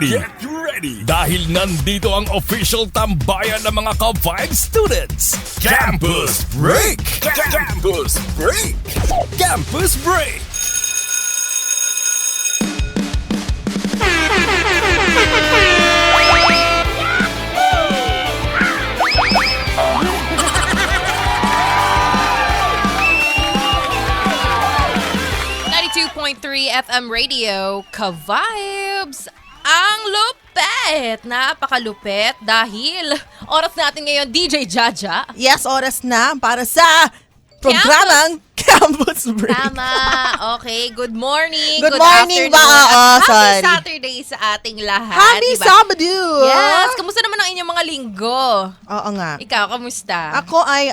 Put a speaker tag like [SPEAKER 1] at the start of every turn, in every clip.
[SPEAKER 1] Get ready! Dahil nandito ang official tambayan ng mga ka-Vibe students. Campus Break! Campus Break! Campus Break!
[SPEAKER 2] FM Radio, Ka-Vibes! Ang lupet! Napakalupet dahil oras natin ngayon, DJ Jaja.
[SPEAKER 3] Yes, oras na para sa programang Campus Break.
[SPEAKER 2] Tama. Okay, good morning.
[SPEAKER 3] Good morning
[SPEAKER 2] afternoon.
[SPEAKER 3] ba?
[SPEAKER 2] Happy
[SPEAKER 3] Sorry.
[SPEAKER 2] Saturday sa ating lahat.
[SPEAKER 3] Happy
[SPEAKER 2] diba?
[SPEAKER 3] Sabado!
[SPEAKER 2] Yes. Kamusta naman ang inyong mga linggo?
[SPEAKER 3] Oo nga.
[SPEAKER 2] Ikaw, kamusta?
[SPEAKER 3] Ako ay,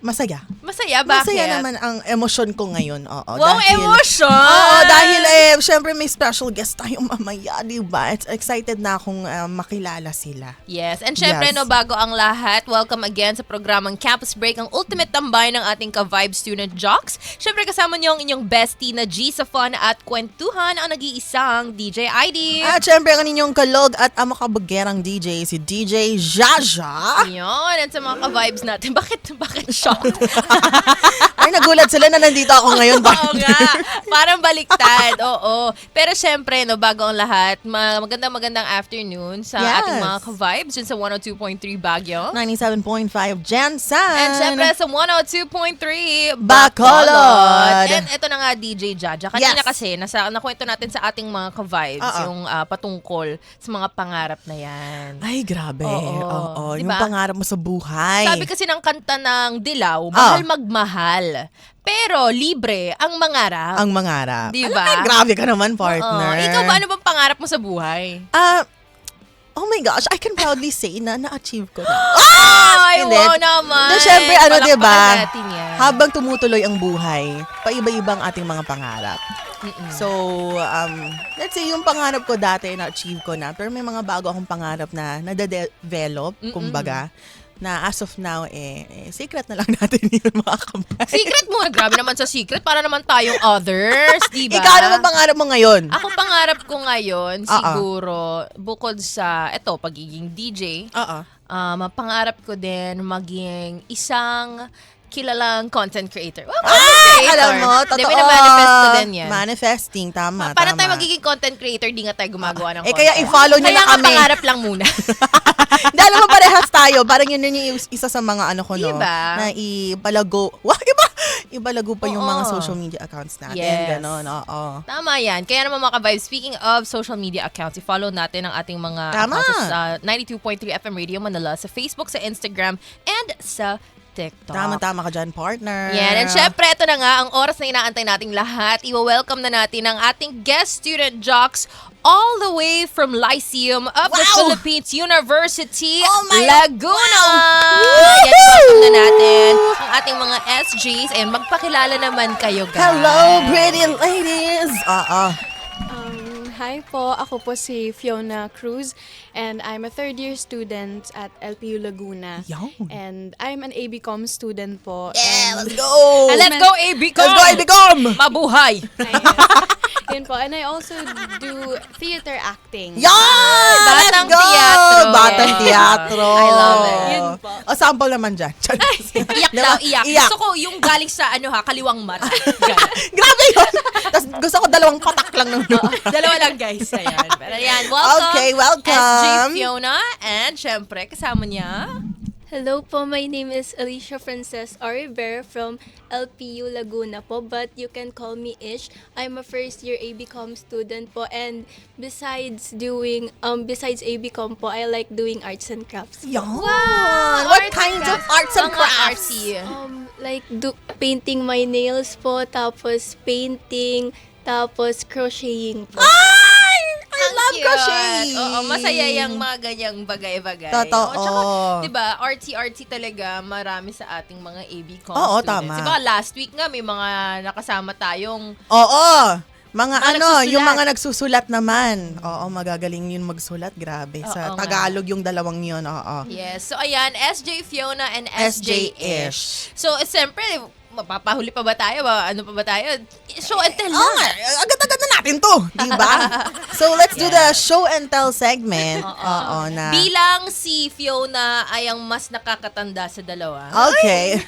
[SPEAKER 3] masaya.
[SPEAKER 2] Masaya, bakit?
[SPEAKER 3] Masaya naman ang emosyon ko ngayon. Oo,
[SPEAKER 2] Wow, emotion!
[SPEAKER 3] Oo, dahil syempre may special guest tayo mamaya, di ba? Excited na akong makilala sila.
[SPEAKER 2] Yes, and syempre,
[SPEAKER 3] Yes.
[SPEAKER 2] no, bago ang lahat, welcome again sa programang Campus Break, ang ultimate tambay ng ating ka-Vibe student jocks. Syempre, kasama niyo ang inyong bestie na G sa fun at kwentuhan, ang nag-iisang DJ ID.
[SPEAKER 3] At syempre, ang inyong kalog at ang makabagerang DJ, si DJ Jaja.
[SPEAKER 2] Yun, and sa mga ka-vibes natin, bakit shocked?
[SPEAKER 3] Ay, nagulat sila na nandito ako ngayon.
[SPEAKER 2] Oo nga, parang baliktad, oo. Pero syempre, no, bago ang lahat, magandang afternoon sa
[SPEAKER 3] Yes.
[SPEAKER 2] ating mga ka-vibes dun sa 102.3 Baguio.
[SPEAKER 3] 97.5 Jensen.
[SPEAKER 2] And syempre sa 102.3
[SPEAKER 3] Bacolod.
[SPEAKER 2] And ito na nga DJ Jaja. Kanina
[SPEAKER 3] Yes.
[SPEAKER 2] kasi nakwento natin sa ating mga ka-vibes yung patungkol sa mga pangarap na yan.
[SPEAKER 3] Ay, grabe. Oo.
[SPEAKER 2] Diba?
[SPEAKER 3] Yung pangarap mo sa buhay.
[SPEAKER 2] Sabi kasi ng kanta ng Dilaw, mahal magmahal. Pero libre ang mangarap.
[SPEAKER 3] Ang mangarap.
[SPEAKER 2] Diba?
[SPEAKER 3] Alam mo, grabe ka naman, partner.
[SPEAKER 2] Oo. Ikaw ba, ano bang pangarap mo sa buhay?
[SPEAKER 3] Oh my gosh, I can proudly say na na-achieve ko na.
[SPEAKER 2] Ay,
[SPEAKER 3] Hindi.
[SPEAKER 2] wow naman.
[SPEAKER 3] Doon syempre,
[SPEAKER 2] Palakpakan
[SPEAKER 3] diba?
[SPEAKER 2] natin yan.
[SPEAKER 3] Habang tumutuloy ang buhay, paiba-ibang ating mga pangarap. So, let's say yung pangarap ko dati, na-achieve ko na. Pero may mga bago akong pangarap na nade-develop, kumbaga, na as of now, secret na lang natin yun, mga kabay.
[SPEAKER 2] Secret mo? Grabe naman sa secret. Para naman tayong others, di ba?
[SPEAKER 3] Ikaw, ano ba pangarap mo ngayon?
[SPEAKER 2] Ako pangarap ko ngayon, siguro, bukod sa, pagiging DJ, pangarap ko din maging isang kilalang content creator. Well, content creator.
[SPEAKER 3] Alam mo, totoo.
[SPEAKER 2] Di ba na-manifest ko din yan?
[SPEAKER 3] Manifesting, tama.
[SPEAKER 2] Paano tayo magiging content creator, di nga tayo gumagawa ng content?
[SPEAKER 3] Kaya i-follow nyo na kami.
[SPEAKER 2] Kaya pangarap lang muna.
[SPEAKER 3] Dahil mo parehas tayo. Parang yun yung isa sa mga no?
[SPEAKER 2] Diba?
[SPEAKER 3] Na ibalago. Ibalago pa yung mga social media accounts natin.
[SPEAKER 2] Yes.
[SPEAKER 3] Ganon, oo.
[SPEAKER 2] Tama yan. Kaya naman mga ka-vibes, speaking of social media accounts, i-follow natin ang ating mga
[SPEAKER 3] Tama.
[SPEAKER 2] accounts sa 92.3 FM Radio Manila, sa Facebook, sa Instagram, and sa TikTok.
[SPEAKER 3] Tama ka dyan, partner.
[SPEAKER 2] Yan. And syempre, ito na nga, ang oras na inaantay nating lahat. Iwa-welcome na natin ang ating guest student jocks all the way from Lyceum of the Philippines University, Laguna. Yan, welcome na natin ang ating mga SGs. And magpakilala naman kayo, guys.
[SPEAKER 3] Hello, pretty ladies!
[SPEAKER 4] Hi po, ako po si Fiona Cruz and I'm a third-year student at LPU Laguna.
[SPEAKER 3] Yun.
[SPEAKER 4] And I'm an ABCom student po.
[SPEAKER 3] Yeah, let's go!
[SPEAKER 2] Let's go, ABCom!
[SPEAKER 3] Let's go, ABCom!
[SPEAKER 2] Mabuhay!
[SPEAKER 4] Yun po. And I also do theater acting.
[SPEAKER 3] Yan!
[SPEAKER 2] Batang
[SPEAKER 3] Let's go!
[SPEAKER 2] teatro.
[SPEAKER 3] Batang teatro.
[SPEAKER 2] I love it.
[SPEAKER 4] Yun po.
[SPEAKER 3] O, sample naman dyan.
[SPEAKER 2] Iyak daw, iyak. Gusto ko yung galing sa kaliwang mata.
[SPEAKER 3] Grabe yun! Tapos gusto ko dalawang patak lang ng
[SPEAKER 2] Dalawa lang, guys. Ayan. Pero yan, welcome.
[SPEAKER 3] Okay, welcome.
[SPEAKER 2] SJ Fiona. And syempre, kasama niya.
[SPEAKER 5] Hello po, my name is Alicia Frances Oriber from LPU Laguna po, but you can call me Ish. I'm a first year ABCom student po, and besides ABCom po, I like doing arts and crafts.
[SPEAKER 3] Yan.
[SPEAKER 2] Wow!
[SPEAKER 3] What kinds of arts and
[SPEAKER 2] Mga
[SPEAKER 3] crafts?
[SPEAKER 2] artsy.
[SPEAKER 5] Like painting my nails po, tapos painting, tapos crocheting po.
[SPEAKER 3] I love crochet.
[SPEAKER 2] Oo, masaya yung mga ganyang bagay-bagay.
[SPEAKER 3] Totoo.
[SPEAKER 2] Tsaka, diba, artsy-artsy talaga marami sa ating mga ABCom
[SPEAKER 3] Oo,
[SPEAKER 2] students.
[SPEAKER 3] tama.
[SPEAKER 2] Diba, last week nga may mga nakasama tayong
[SPEAKER 3] Oo. Mga
[SPEAKER 2] nagsusulat.
[SPEAKER 3] yung mga nagsusulat naman. Oo, magagaling yun magsulat. Grabe. Sa
[SPEAKER 2] Oo nga.
[SPEAKER 3] Tagalog yung dalawang yun. Oo.
[SPEAKER 2] yes. So, ayan, SJ Fiona and
[SPEAKER 3] SJ
[SPEAKER 2] SJ Ish. So, siyempre, mapapahuli pa ba tayo? Ano pa ba tayo? Show and tell
[SPEAKER 3] Oo nga,
[SPEAKER 2] na.
[SPEAKER 3] agad-agad na natin to, di ba? So, let's do the show and tell segment. Oo, na.
[SPEAKER 2] Bilang si Fiona ay ang mas nakakatanda sa dalawa.
[SPEAKER 3] Okay.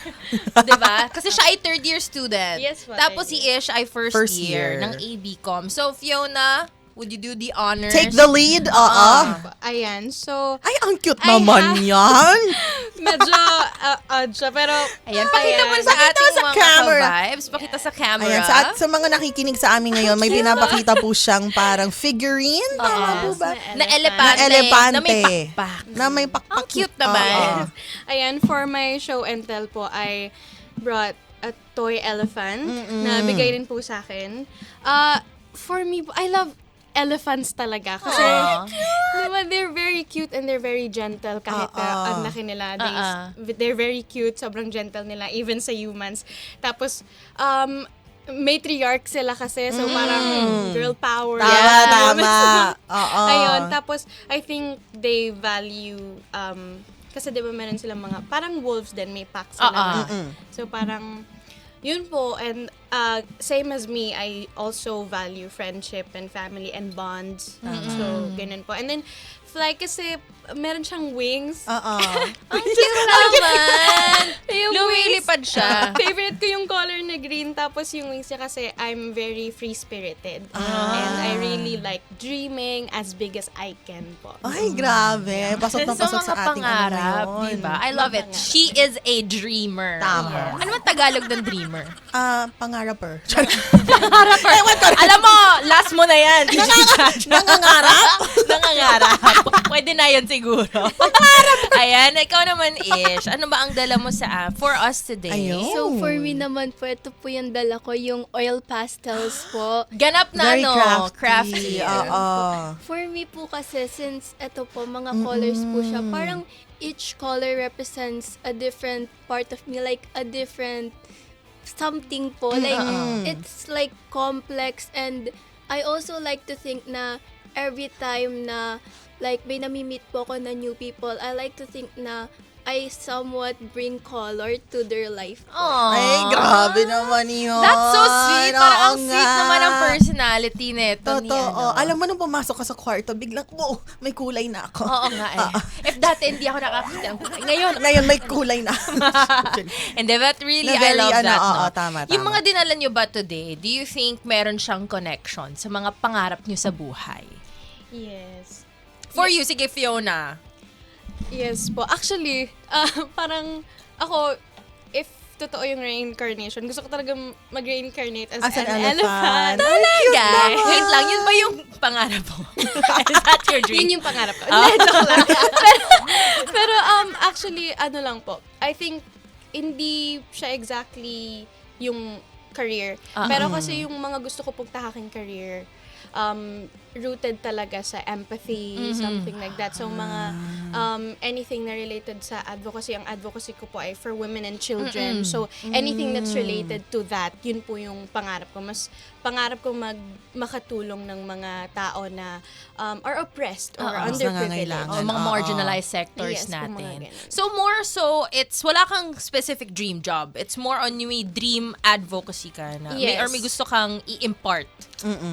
[SPEAKER 2] Diba? Kasi siya ay third year student.
[SPEAKER 4] Yes, po,
[SPEAKER 2] Tapos
[SPEAKER 4] third
[SPEAKER 2] si Ish ay first
[SPEAKER 3] First
[SPEAKER 2] year
[SPEAKER 3] year.
[SPEAKER 2] ng ABCom. So, Fiona, would you do the honors?
[SPEAKER 3] Take the lead. Oo.
[SPEAKER 4] Ayan, so
[SPEAKER 3] Ay, ang cute
[SPEAKER 4] I
[SPEAKER 3] naman yan.
[SPEAKER 4] medyo odd siya, pero
[SPEAKER 2] Ayan, pakita mo sa
[SPEAKER 3] Pakita
[SPEAKER 2] ating
[SPEAKER 3] sa
[SPEAKER 2] mga
[SPEAKER 3] camera.
[SPEAKER 2] ka-vibes. Pakita sa camera.
[SPEAKER 3] Ayan, sa mga nakikinig sa amin ngayon, may pinapakita po siyang parang figurine. Tama po ba?
[SPEAKER 2] Na elepante.
[SPEAKER 3] Na elepante.
[SPEAKER 2] Na may pakpak.
[SPEAKER 3] Na may pakpak.
[SPEAKER 2] Ang cute naman.
[SPEAKER 4] Ayan, for my show and tell po, I brought a toy elephant na bigay rin po sa akin. For me, I love elephants talaga. Kasi, diba, they're very cute and they're very gentle kahit ang laki nila. They're very cute, sobrang gentle nila, even sa humans. Tapos, matriarch sila kasi, so parang girl power.
[SPEAKER 3] Tama. Oo.
[SPEAKER 4] Ayun, tapos I think they value kasi 'di ba meron silang mga parang wolves din, may pack sila. So parang yun po, and same as me, I also value friendship and family and bonds. So ganun po. And then fly kasi meron siyang wings.
[SPEAKER 2] Ang cute naman. Lumilipad siya.
[SPEAKER 4] Favorite ko yung color na green, tapos yung wings niya kasi I'm very free-spirited. And I really like dreaming as big as I can po.
[SPEAKER 3] Ay, grabe. Pasok na pasok sa ating
[SPEAKER 2] pangarap,
[SPEAKER 3] ngayon.
[SPEAKER 2] diba? I love it. She is a dreamer.
[SPEAKER 3] Tama.
[SPEAKER 2] Ano ba Tagalog ng dreamer?
[SPEAKER 3] Pangaraper.
[SPEAKER 2] Alam mo, last mo na yan.
[SPEAKER 3] Nangangarap?
[SPEAKER 2] Nangangarap. Pwede na yun siguro. Ayan, ikaw naman, Ish. Ano ba ang dala mo for us today?
[SPEAKER 3] Ayun.
[SPEAKER 5] So for me naman po, ito po yung dala ko, yung oil pastels po.
[SPEAKER 2] Ganap na
[SPEAKER 3] Very
[SPEAKER 2] crafty.
[SPEAKER 3] Oo.
[SPEAKER 5] For me po kasi, since ito po, mga colors po siya, parang each color represents a different part of me, like a different something po. Like, it's like complex, and I also like to think na every time na like may nami-meet po ako na new people, I like to think na I somewhat bring color to their life po.
[SPEAKER 3] Ay, grabe naman yun.
[SPEAKER 2] That's so sweet. Parang ang
[SPEAKER 3] Oo
[SPEAKER 2] sweet
[SPEAKER 3] nga.
[SPEAKER 2] naman ang personality nito.
[SPEAKER 3] Totoo. Alam mo, nung pumasok ka sa kwarto, biglang, wow, may kulay na ako.
[SPEAKER 2] Oo nga eh. If dati hindi ako nakakita ng kulay.
[SPEAKER 3] Ngayon, may kulay na.
[SPEAKER 2] And but really,
[SPEAKER 3] Na very,
[SPEAKER 2] I love that.
[SPEAKER 3] oo,
[SPEAKER 2] No?
[SPEAKER 3] tama.
[SPEAKER 2] Yung mga dinala nyo ba today, do you think meron siyang connection sa mga pangarap nyo sa buhay?
[SPEAKER 4] Yes.
[SPEAKER 2] For you, sige Fiona.
[SPEAKER 4] Yes po. Actually, parang ako, if totoo yung reincarnation, gusto ko talaga mag-reincarnate as an elephant.
[SPEAKER 2] Talaga? Wait lang, yun ba yung pangarap mo? Is that your dream?
[SPEAKER 4] Yun yung pangarap ko. Hindi, joke lang. pero actually, ano lang po, I think, hindi siya exactly yung career. Pero kasi yung mga gusto ko pong tahaking career, rooted talaga sa empathy, something like that. So, mga anything na related sa advocacy. Ang advocacy ko po ay for women and children. So, anything that's related to that, yun po yung pangarap ko. Mas pangarap ko makatulong ng mga tao na are oppressed or underprivileged.
[SPEAKER 3] nangangailangan.
[SPEAKER 2] Mga marginalized
[SPEAKER 4] Yes,
[SPEAKER 2] sectors
[SPEAKER 4] mga
[SPEAKER 2] natin.
[SPEAKER 4] ganun.
[SPEAKER 2] So more so, wala kang specific dream job. It's more on yung may dream advocacy ka na.
[SPEAKER 4] Yes.
[SPEAKER 2] May gusto kang i-impart.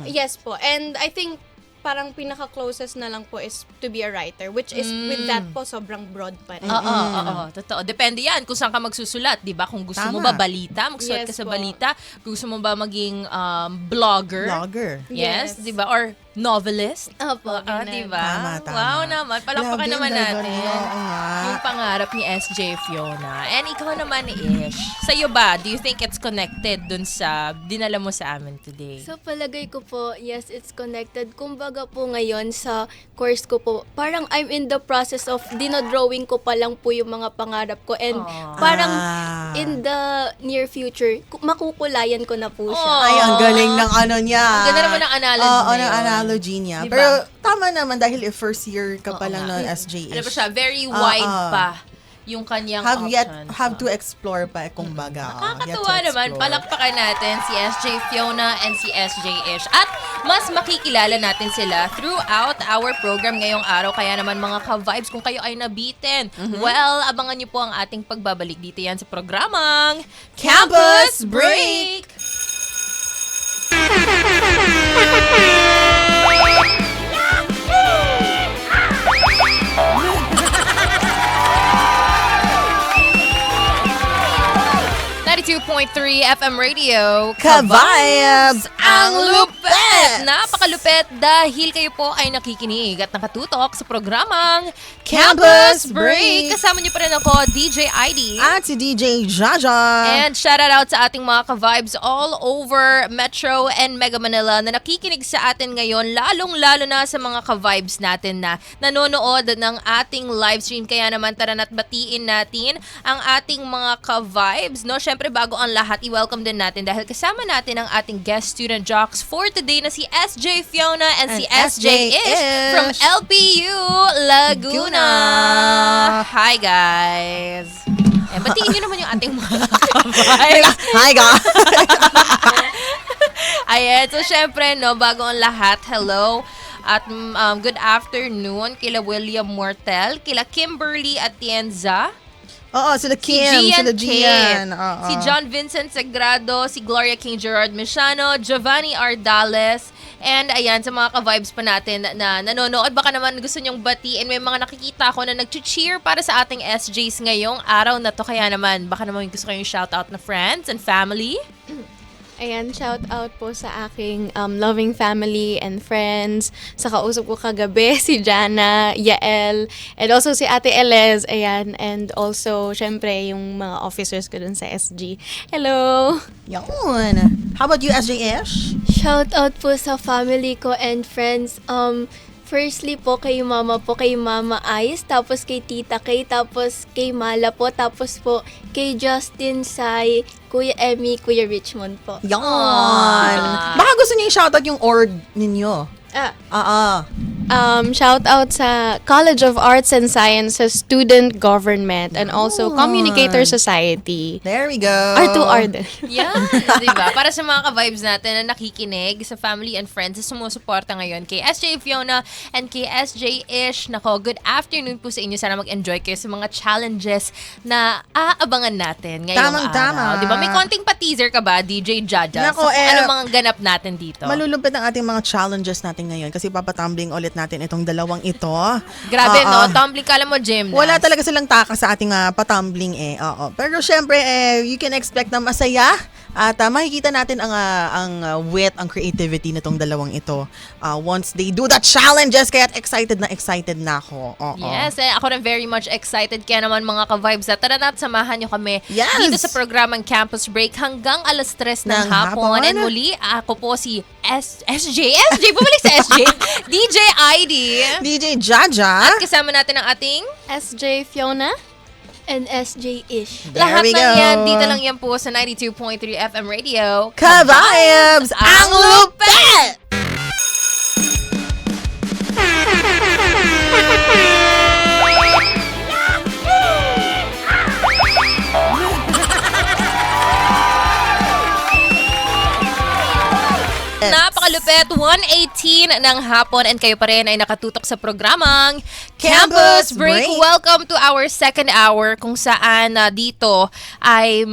[SPEAKER 4] Yes po. And I think parang pinaka-closest na lang po is to be a writer, which is with that po sobrang broad pa rin.
[SPEAKER 2] Oo, totoo. Depende yan kung saan ka magsusulat, di ba? Kung gusto mo
[SPEAKER 3] Tama.
[SPEAKER 2] ba balita, magsusulat
[SPEAKER 4] Yes
[SPEAKER 2] ka sa
[SPEAKER 4] po.
[SPEAKER 2] balita. Kung gusto mo ba maging blogger.
[SPEAKER 3] Vlogger.
[SPEAKER 2] Yes,
[SPEAKER 4] Yes.
[SPEAKER 2] di ba? Or novelist.
[SPEAKER 4] Opo, ganun.
[SPEAKER 2] Di ba?
[SPEAKER 3] Tama, tama.
[SPEAKER 2] Wow naman. Palakpakan
[SPEAKER 3] Grabe,
[SPEAKER 2] naman
[SPEAKER 3] ang ganda
[SPEAKER 2] natin.
[SPEAKER 3] rin. Oo nga.
[SPEAKER 2] Yung pangarap ni SJ Fiona. And ikaw naman, Ish. Sa'yo ba, do you think it's connected dun sa dinala mo sa amin today?
[SPEAKER 5] Sa palagay ko po, yes, it's connected. Kumbaga po ngayon sa course ko po, parang I'm in the process of dinodrawing ko pa lang po yung mga pangarap ko. And parang in the near future, makukulayan ko na po siya.
[SPEAKER 3] Ay, ang galing ng ano niya.
[SPEAKER 2] Ang ganda naman ng analogy
[SPEAKER 3] Oo,
[SPEAKER 2] na
[SPEAKER 3] ng
[SPEAKER 2] yun.
[SPEAKER 3] analogy niya.
[SPEAKER 2] Diba?
[SPEAKER 3] Pero tama naman dahil first year ka pa lang
[SPEAKER 2] nga.
[SPEAKER 3] noon, SJ-ish.
[SPEAKER 2] Ano pa siya? Very wide pa yung kanyang options.
[SPEAKER 3] Have to explore pa, kumbaga.
[SPEAKER 2] Nakakatuwa naman. Palakpakan natin si SJ Fiona and si SJ Ish. At mas makikilala natin sila throughout our program ngayong araw. Kaya naman mga ka-vibes, kung kayo ay nabitin, well, abangan niyo po ang ating pagbabalik dito yan sa programang Campus Break! .3 FM Radio,
[SPEAKER 3] Ka-vibes
[SPEAKER 2] ang lupet! Napakalupet dahil kayo po ay nakikinig at nakatutok sa programang Campus Break. Kasama niyo pa rin ako, DJ ID.
[SPEAKER 3] At si DJ Jaja.
[SPEAKER 2] And shout out sa ating mga ka-vibes all over Metro and Mega Manila na nakikinig sa atin ngayon, lalong-lalo na sa mga ka-vibes natin na nanonood ng ating live stream. Kaya naman tara na't batiin natin ang ating mga ka-vibes. No? Syempre bago ang lahat, i-welcome din natin dahil kasama natin ang ating guest student jocks for today na si SJ Fiona and si SJ Ish from LPU Laguna. Hi guys! Batiin nyo naman yung ating mga ka-vibes.
[SPEAKER 3] Hi, guys.
[SPEAKER 2] Ayan, so syempre, no, bago ang lahat, hello. At good afternoon kila William Mortel, kila Kimberly Atienza,
[SPEAKER 3] Oo, sila Kim, sila Gian.
[SPEAKER 2] si John Vincent Sagrado, si Gloria King Gerard Mesiano, Giovanni Ardales, and ayan, sa mga ka-vibes pa natin na nanonood, baka naman gusto nyong batiin. May mga nakikita ko na nag-cheer para sa ating SJs ngayong araw na to. Kaya naman, baka naman gusto kayong shoutout na friends and family.
[SPEAKER 4] Ayan, shout out po sa aking loving family and friends. Sa kausap ko kagabi, si Jana, Yael, and also si Ate Elez, ayan. And also, syempre, yung mga officers ko dun sa SG. Hello!
[SPEAKER 3] Yun. How about you, SJ Ish?
[SPEAKER 5] Shout out po sa family ko and friends. Firstly po kay Mama Ice, tapos kay Tita Kay, tapos kay Mala po, tapos po kay Justin Sai, Kuya Emmy, Kuya Richmond po.
[SPEAKER 3] Yun. Baka gusto niyo i-shoutout yung org ninyo.
[SPEAKER 4] Shout out sa College of Arts and Sciences Student Government and also Communicator Society.
[SPEAKER 3] There we go.
[SPEAKER 4] R2R din.
[SPEAKER 2] Yan, diba? Para sa mga ka-vibes natin na nakikinig sa family and friends na sumusuporta ngayon kay SJ Fiona and kay SJ Ish. Nako, good afternoon po sa inyo. Sana mag-enjoy kayo sa mga challenges na aabangan natin ngayong
[SPEAKER 3] Tamang-tama.
[SPEAKER 2] araw. Diba? May konting pa-teaser ka ba, DJ Jaja?
[SPEAKER 3] Nako,
[SPEAKER 2] ano mga ganap natin dito?
[SPEAKER 3] Malulupit ang ating mga challenges natin ngayon kasi papatumbling ulit natin itong dalawang ito.
[SPEAKER 2] Grabe, no? Tumbling ka, alam mo, gym.
[SPEAKER 3] Wala talaga silang taka sa ating patumbling eh. Oo. Pero syempre, you can expect na masaya at makikita natin ang wit, ang creativity nitong dalawang ito. Once they do the challenges, kaya excited na ako. Oo.
[SPEAKER 2] Yes, ako rin very much excited. Kaya naman mga ka-vibes, tara na at samahan nyo kami
[SPEAKER 3] Yes!
[SPEAKER 2] dito sa programang Campus Break hanggang alas 3 ng
[SPEAKER 3] Ng
[SPEAKER 2] hapon.
[SPEAKER 3] hapon.
[SPEAKER 2] And muli, ako po si SJ, bumalik sa SJ, DJ ID.
[SPEAKER 3] DJ Jaja.
[SPEAKER 2] At kasama natin ang ating
[SPEAKER 4] SJ Fiona.
[SPEAKER 5] And SJ Ish.
[SPEAKER 3] There
[SPEAKER 2] lahat
[SPEAKER 3] we
[SPEAKER 2] ng
[SPEAKER 3] go.
[SPEAKER 2] yan. Dito lang yan po sa 92.3 FM Radio.
[SPEAKER 3] Ka-vibes! Ang lupet!
[SPEAKER 2] Napakalupet, 1:18 ng hapon and kayo pa rin ay nakatutok sa programang Campus Break.
[SPEAKER 3] Break.
[SPEAKER 2] Welcome to our second hour kung saan dito ay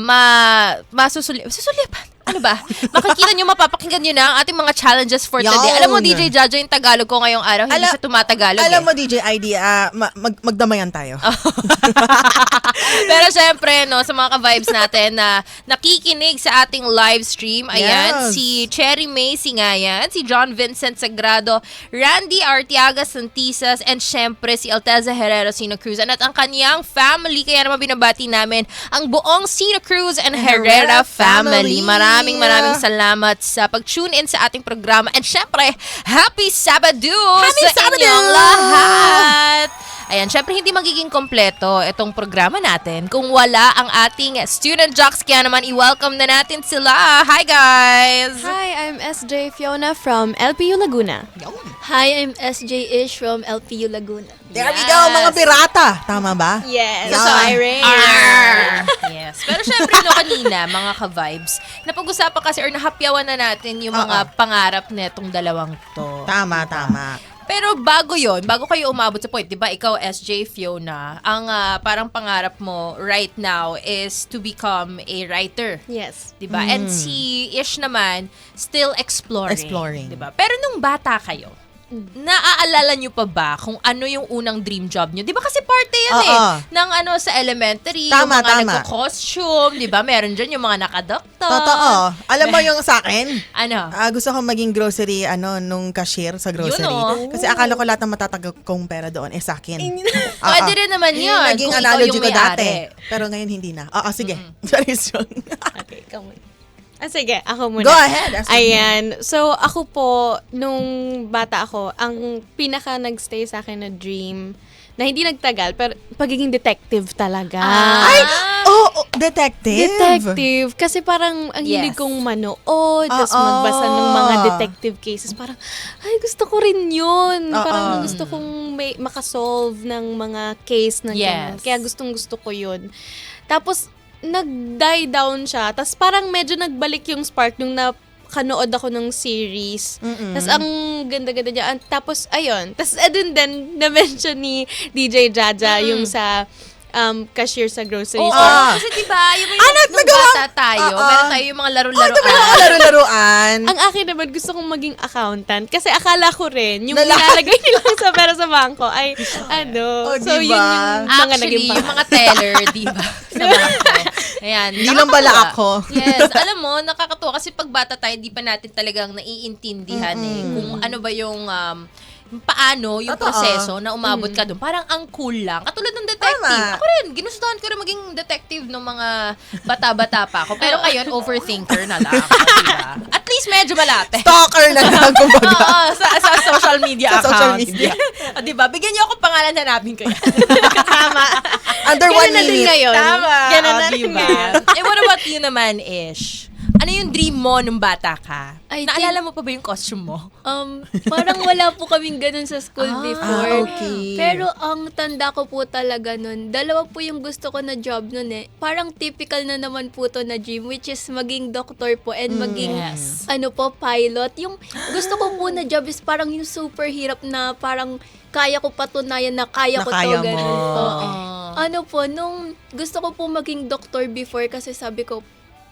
[SPEAKER 2] masusulipan. Ano ba? Makikita nyo, mapapakinggan nyo na ang ating mga challenges for today.
[SPEAKER 3] Yawn.
[SPEAKER 2] Alam mo, DJ Jaja, yung Tagalog ko ngayong araw, hindi siya tumatagalog.
[SPEAKER 3] Alam mo, DJ ID, magdamayan tayo.
[SPEAKER 2] Pero syempre, no, sa mga ka-vibes natin na nakikinig sa ating live stream, ayan,
[SPEAKER 3] Yes.
[SPEAKER 2] si Cherry Macy nga yan, si John Vincent Sagrado, Randy Artiaga Santisas, and syempre si Alteza Herrero Sino Cruz, at ang kaniyang family. Kaya naman binabati namin ang buong Sino Cruz and Herrera family. Maraming salamat sa pag-tune in sa ating programa. And syempre, happy Sabado sa inyong lahat! Ayan, syempre hindi magiging kompleto itong programa natin kung wala ang ating student jocks. Kaya naman i-welcome na natin sila. Hi guys!
[SPEAKER 4] Hi, I'm SJ Fiona from LPU Laguna.
[SPEAKER 5] Hi, I'm SJ Ish from LPU Laguna.
[SPEAKER 3] There we go, mga pirata. Tama ba?
[SPEAKER 4] Yes.
[SPEAKER 3] Yeah.
[SPEAKER 4] Siren.
[SPEAKER 2] Yes. Pero syempre, no, kanina, mga ka-vibes, napag-usapan kasi or nahapyawan na natin yung mga pangarap netong dalawang to.
[SPEAKER 3] Tama.
[SPEAKER 2] Pero bago kayo umabot sa point, di ba, ikaw, SJ, Fiona, ang parang pangarap mo right now is to become a writer.
[SPEAKER 4] Yes.
[SPEAKER 2] Di ba? And si Ish naman, still exploring. Di ba? Pero nung bata kayo, naaalala nyo pa ba kung ano yung unang dream job nyo? Di ba kasi parte yan ng sa elementary, yung mga nagko-costume, di ba? Meron dyan yung mga nakadoktor.
[SPEAKER 3] Totoo. Alam mo yung sa akin?
[SPEAKER 2] Ano?
[SPEAKER 3] Gusto ko maging grocery, nung cashier sa grocery.
[SPEAKER 2] Yun,
[SPEAKER 3] Kasi akala ko lahat ng matatagag kong pera doon sa akin.
[SPEAKER 2] Pwede rin naman yun.
[SPEAKER 3] Naging
[SPEAKER 2] kung ikaw
[SPEAKER 3] analogy
[SPEAKER 2] yung
[SPEAKER 3] ko
[SPEAKER 2] may-ari.
[SPEAKER 3] dati. Pero ngayon hindi na. Sige. Sorry, Sean.
[SPEAKER 4] Okay, ikaw muna. Sige, ako muna.
[SPEAKER 3] Go ahead.
[SPEAKER 4] Ayan. So, ako po, nung bata ako, ang pinaka nagstay sa akin na dream, na hindi nagtagal, pero pagiging detective talaga.
[SPEAKER 3] Detective.
[SPEAKER 4] Detective. Kasi parang ang hilig kong manood, tapos magbasa ng mga detective cases. Parang, ay, gusto ko rin yun. Parang gusto kong makasolve ng mga case na gano'n. Kaya gustong-gusto ko yun. Tapos, nag-die down siya. Tapos parang medyo nagbalik yung spark nung nakanood ako ng series. Tapos ang ganda-ganda niya. Tapos, ayun. Tapos, din na-mention ni DJ Jaja yung sa cashier sa grocery store.
[SPEAKER 2] Kasi diba, yung nung bata tayo, meron tayo yung mga laro-laroan.
[SPEAKER 3] Laro-laruan.
[SPEAKER 4] Ang akin naman, gusto kong maging accountant. Kasi akala ko rin, yung nilalagay nila sa pera sa bangko ay, so
[SPEAKER 3] diba?
[SPEAKER 4] yun yung mga naging
[SPEAKER 2] Actually, yung mga teller, diba? Sa bangko. Ayan.
[SPEAKER 3] Hindi lang bala ako.
[SPEAKER 2] Yes. Alam mo, nakakatuwa kasi pag bata tayo, di pa natin talagang naiintindihan kung ano ba yung paano yung proseso na umabot ka doon. Parang ang cool lang. Katulad ng detective.
[SPEAKER 3] Tama.
[SPEAKER 2] Ako rin, ginustuhan ko rin maging detective ng mga bata-bata pa ako. Pero ngayon, overthinker na lang ako, diba? At least medyo malapit.
[SPEAKER 3] Stalker na lang, kumbaga.
[SPEAKER 2] Oo, sa social media
[SPEAKER 3] Sa
[SPEAKER 2] accounts.
[SPEAKER 3] social media.
[SPEAKER 2] Diba? Bigyan niyo ako pangalan, hanapin ko yan.
[SPEAKER 4] Tama.
[SPEAKER 3] Under
[SPEAKER 4] Ganun
[SPEAKER 3] one
[SPEAKER 4] na din
[SPEAKER 3] minute.
[SPEAKER 4] ngayon.
[SPEAKER 2] Tama.
[SPEAKER 4] Ganun na din
[SPEAKER 2] Diba?
[SPEAKER 4] ngayon.
[SPEAKER 2] What about you naman, Ish? Ano yung dream mo nung bata ka?
[SPEAKER 5] I
[SPEAKER 2] Naalala mo pa ba yung costume mo?
[SPEAKER 5] Parang wala po kaming ganun sa school before.
[SPEAKER 3] Okay.
[SPEAKER 5] Pero ang tanda ko po talaga nun, dalawa po yung gusto ko na job nun eh. Parang typical na naman po to na dream, which is maging doctor po and maging pilot. Yung gusto ko po na job is parang yung super hirap na parang kaya ko patunayan na kaya ko
[SPEAKER 3] kaya
[SPEAKER 5] to. Ganun
[SPEAKER 3] mo.
[SPEAKER 5] po. Nung gusto ko po maging doctor before kasi sabi ko,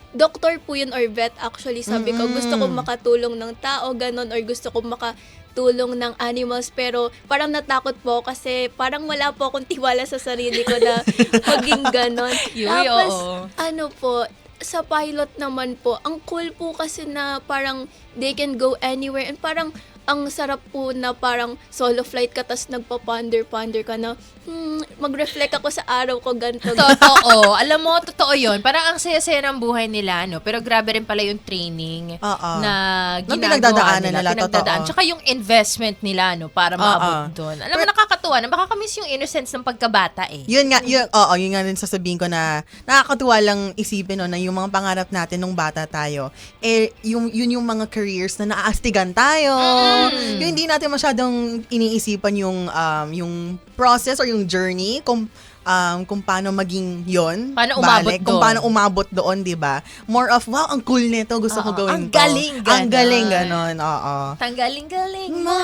[SPEAKER 5] doctor po yun or vet actually. Sabi ko, gusto ko makatulong ng tao, ganun, or gusto ko makatulong ng animals. Pero parang natakot po kasi parang wala po akong tiwala sa sarili ko na maging ganun. Tapos, sa pilot naman po, ang cool po kasi na parang they can go anywhere and parang ang sarap po na parang solo flight ka tas nagpa-ponder ka na mag-reflect ako sa araw ko ganito.
[SPEAKER 2] Totoo. Alam mo, totoo yun. Parang ang saya-saya ng buhay nila, no? Pero grabe rin pala yung training na ginagawa nila. Pinagdadaan. Tsaka yung investment nila, no? Para maabot doon. Alam mo, nakakatuwa na makakamiss yung innocence ng pagkabata eh.
[SPEAKER 3] Yun nga rin sasabihin ko na nakakatuwa lang isipin na yung mga pangarap natin nung bata tayo, yun yung mga careers na naaastigan tayo. Yung hindi natin masyadong iniisipan yung process or yung journey kung paano maging yon,
[SPEAKER 2] paano umabot doon.
[SPEAKER 3] Kung paano umabot doon, 'di ba? More of wow, ang cool nito, gusto ko gawin
[SPEAKER 2] ang
[SPEAKER 3] to.
[SPEAKER 2] Galing,
[SPEAKER 3] ang galing ganon. Oo.
[SPEAKER 2] Tanggaling-galing mo.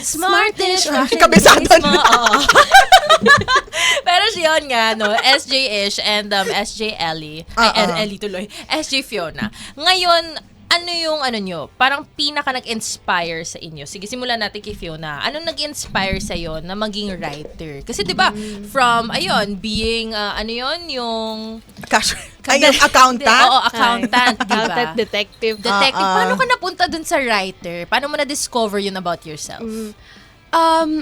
[SPEAKER 2] Smartish.
[SPEAKER 3] Kabisado na.
[SPEAKER 2] Pero yun nga, no, SJ Ish and SJ Ellie. Ellie tuloy. SJ Fiona. Ngayon, ano yung nyo, parang pinaka nag-inspire sa inyo? Sige, simulan natin kay Fiona. Ano nag-inspire sa'yo na maging writer? Kasi 'di ba from, being, yung...
[SPEAKER 3] yung accountant?
[SPEAKER 2] Oo, accountant, di ba?
[SPEAKER 4] Accountant, detective.
[SPEAKER 2] Paano ka napunta dun sa writer? Paano mo na-discover yun about yourself?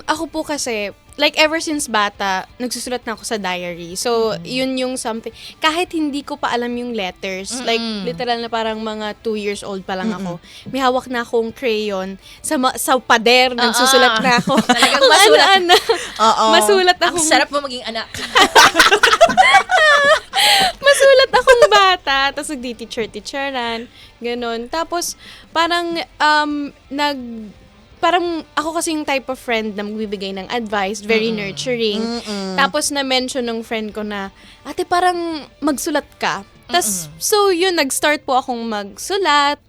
[SPEAKER 4] Ako po kasi, like ever since bata, nagsusulat na ako sa diary. So, yun yung something. Kahit hindi ko pa alam yung letters, like literal na parang mga 2 years old pa lang ako, may hawak na akong crayon sa pader, nagsusulat na ako.
[SPEAKER 2] Talagang masulat.
[SPEAKER 4] Masulat
[SPEAKER 2] Ang
[SPEAKER 4] akong...
[SPEAKER 2] sarap mo maging anak.
[SPEAKER 4] Masulat akong bata, tapos nagdi-teacher-teacheran, ganon. Tapos, parang, parang ako kasi yung type of friend na magbibigay ng advice, very nurturing. Tapos na-mention ng friend ko na, ate, parang magsulat ka. Tas, so yun, nag-start po akong magsulat.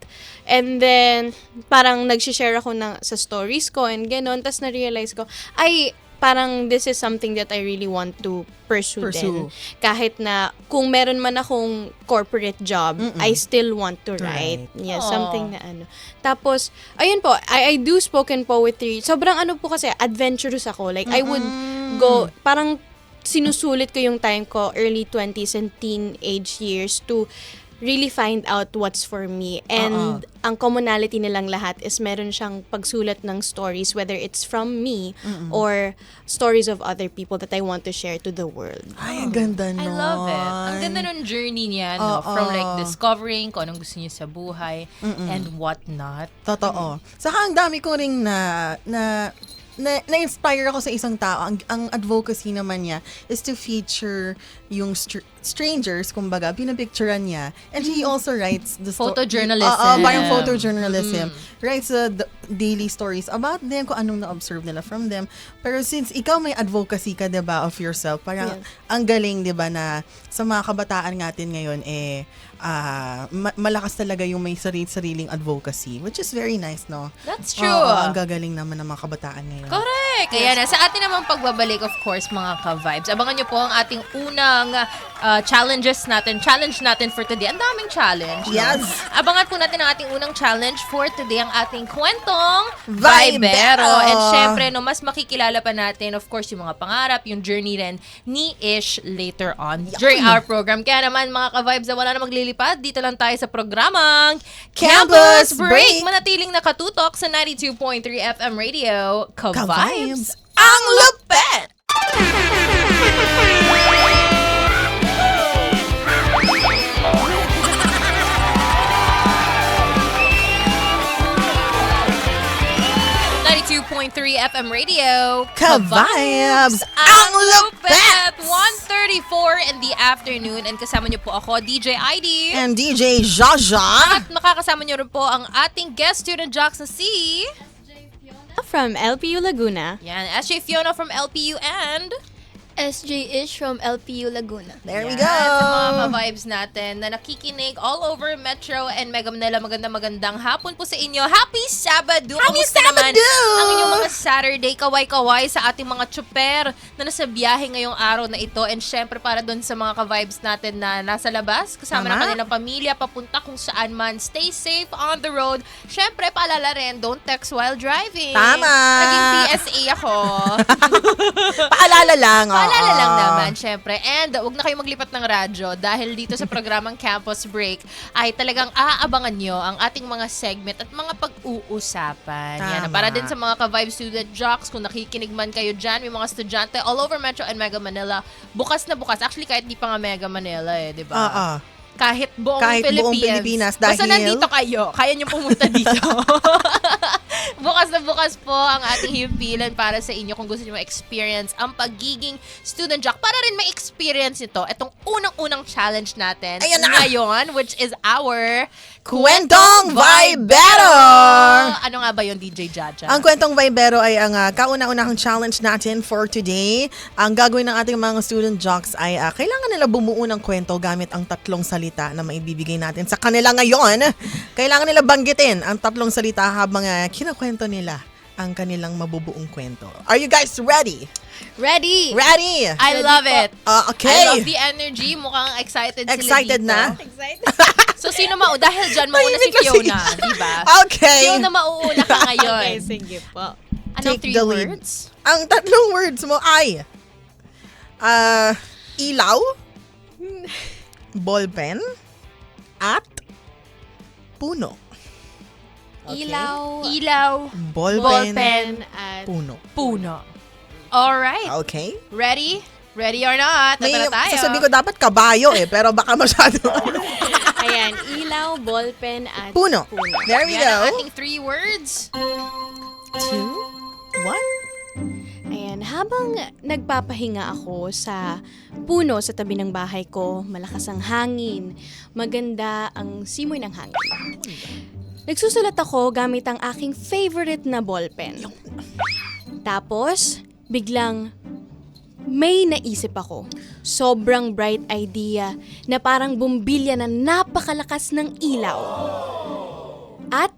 [SPEAKER 4] And then, parang nag-share ako sa stories ko and gano'n. Tas na-realize ko, ay, parang this is something that I really want to pursue. Din. Kahit na kung meron man akong corporate job, I still want to write. Yeah, something na ano. Tapos, ayun po, I do spoken poetry. Sobrang ano po kasi, adventurous ako. Like, I would go, parang sinusulit ko yung time ko, early 20s and teenage years to really find out what's for me. And ang commonality nilang lahat is meron siyang pagsulat ng stories, whether it's from me or stories of other people that I want to share to the world.
[SPEAKER 3] Ay, ang ganda nun.
[SPEAKER 2] I love it. Ang ganda nung journey niya, no? From like discovering kung anong gusto niya sa buhay and what not.
[SPEAKER 3] Totoo. Saka ang dami ko ring na-inspire ako sa isang tao. Ang advocacy naman niya is to feature yung strangers, kumbaga, pinapicturean niya. And he also writes the
[SPEAKER 2] Photojournalism.
[SPEAKER 3] Parang photojournalism. Writes the daily stories about them, kung anong na-observe nila from them. Pero since ikaw may advocacy ka, diba, of yourself, parang ang galing, diba, na sa mga kabataan natin ngayon, malakas talaga yung may sariling advocacy, which is very nice, no?
[SPEAKER 2] That's true.
[SPEAKER 3] Ang gagaling naman ng mga kabataan ngayon.
[SPEAKER 2] Correct! Kaya na, sa atin namang pagbabalik, of course, mga ka-vibes, abangan nyo po ang ating unang challenge natin for today. Ang daming challenge.
[SPEAKER 3] Yes!
[SPEAKER 2] No? Abangan po natin ang ating unang challenge for today, ang ating kwentong
[SPEAKER 3] Vibero.
[SPEAKER 2] Vibero. And syempre, no, mas makikilala pa natin, of course, yung mga pangarap, yung journey rin ni Ish later on during our program. Kaya naman, mga ka-vibes, na wala na maglilipad, dito lang tayo sa programang
[SPEAKER 3] Campus Break.
[SPEAKER 2] Manatiling nakatutok sa 92.3 FM Radio, Ka-Vibes.
[SPEAKER 3] Ang lupet!
[SPEAKER 2] FM Radio,
[SPEAKER 3] Ka-Vibes.
[SPEAKER 2] Ang
[SPEAKER 3] Ang lupet!
[SPEAKER 2] 1:34 in the afternoon. And kasama niyo po ako, DJ ID.
[SPEAKER 3] And DJ Jaja.
[SPEAKER 2] At makakasama niyo rin po ang ating guest student jocks na si...
[SPEAKER 4] From LPU Laguna.
[SPEAKER 2] Yan, SJ Fiona from LPU and...
[SPEAKER 5] SJ Ish from LPU Laguna.
[SPEAKER 3] There we
[SPEAKER 2] Yan,
[SPEAKER 3] go.
[SPEAKER 2] sa mga ka-vibes natin na nakikinig all over Metro and Mega Manila. Magandang hapon po sa inyo. Happy Sabado!
[SPEAKER 3] Happy
[SPEAKER 2] Kamusta naman
[SPEAKER 3] Sabado!
[SPEAKER 2] ang inyong mga Saturday? Kaway-kaway sa ating mga tsuper na nasa biyahe ngayong araw na ito. And syempre para doon sa mga ka-vibes natin na nasa labas, kasama ng kanilang pamilya, papunta kung saan man. Stay safe on the road. Syempre, paalala rin, don't text while driving.
[SPEAKER 3] Tama!
[SPEAKER 2] Naging PSA ako.
[SPEAKER 3] Paalala lang.
[SPEAKER 2] Paalala lang naman, syempre. And wag na kayong maglipat ng radyo dahil dito sa programang Campus Break ay talagang aabangan nyo ang ating mga segment at mga pag-uusapan. Yan,
[SPEAKER 3] Tama.
[SPEAKER 2] para din sa mga ka-Vibe Student Jocks, kung nakikinig man kayo dyan, may mga estudyante all over Metro and Mega Manila, bukas na bukas. Actually, kahit di pa nga Mega Manila di ba? Kahit buong
[SPEAKER 3] Pilipinas dahil...
[SPEAKER 2] Basta nandito kayo, kaya nyo pumunta dito. Bukas na bukas po ang ating himpilan para sa inyo kung gusto nyo ma-experience ang pagiging student jock. Para rin ma-experience nito, itong unang-unang challenge natin ngayon, which is our
[SPEAKER 3] Kwentong Vibero!
[SPEAKER 2] Ano nga ba yun, DJ Jaja?
[SPEAKER 3] Ang Kwentong Vibero ay ang kauna-unahang challenge natin for today. Ang gagawin ng ating mga student jocks ay kailangan nila bumuo ng kwento gamit ang 3 salita na maibibigay natin sa kanila ngayon. Kailangan nila banggitin ang 3 salita habang kinakwento nila ang kanilang mabubuong kwento. Are you guys ready?
[SPEAKER 2] Ready!
[SPEAKER 3] Ready!
[SPEAKER 2] I love it!
[SPEAKER 3] Okay.
[SPEAKER 2] I love the energy. Mukhang excited sila
[SPEAKER 3] Excited
[SPEAKER 2] dito.
[SPEAKER 3] na?
[SPEAKER 2] So, sino dahil dyan, mauna si Fiona, di ba?
[SPEAKER 3] Okay.
[SPEAKER 2] Fiona, mauuna ka ngayon.
[SPEAKER 4] Okay, sige po.
[SPEAKER 2] Anong
[SPEAKER 3] Take
[SPEAKER 2] 3
[SPEAKER 3] the lead.
[SPEAKER 2] words?
[SPEAKER 3] Ang 3 words mo ay ilaw, ballpen, at puno. Okay.
[SPEAKER 2] Ilaw,
[SPEAKER 3] Ballpen,
[SPEAKER 4] at
[SPEAKER 3] puno.
[SPEAKER 2] puno. Alright.
[SPEAKER 3] Okay.
[SPEAKER 2] Ready? Ready or not?
[SPEAKER 3] May
[SPEAKER 2] Tara tayo.
[SPEAKER 3] sasabihin ko dapat kabayo pero baka masyado.
[SPEAKER 4] ayan, ilaw, ballpen, at
[SPEAKER 3] Puno. There we
[SPEAKER 2] Yan ang
[SPEAKER 3] go.
[SPEAKER 2] ating 3 words.
[SPEAKER 3] 2, 1.
[SPEAKER 4] Ayan, habang nagpapahinga ako sa puno sa tabi ng bahay ko, malakas ang hangin, maganda ang simoy ng hangin. Nagsusulat ako gamit ang aking favorite na ballpen. Tapos, biglang may naisip ako. Sobrang bright idea na parang bumbilya na napakalakas ng ilaw. At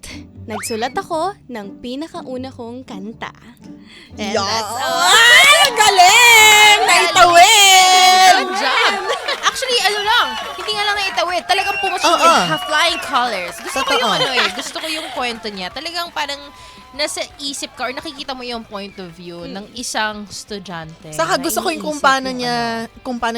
[SPEAKER 4] nagsulat ako ng pinakauna kong kanta. And that's all.
[SPEAKER 3] Ay, galing! Naitawid!
[SPEAKER 2] Good job! Actually, hindi nga lang naitawid. Talagang pumusok with flying colors. Gusto ko yung gusto ko yung kwento niya. Talagang parang nasa isip ka or nakikita mo yung point of view ng isang estudyante.
[SPEAKER 3] Saka gusto ko yung kung paano
[SPEAKER 2] iniisip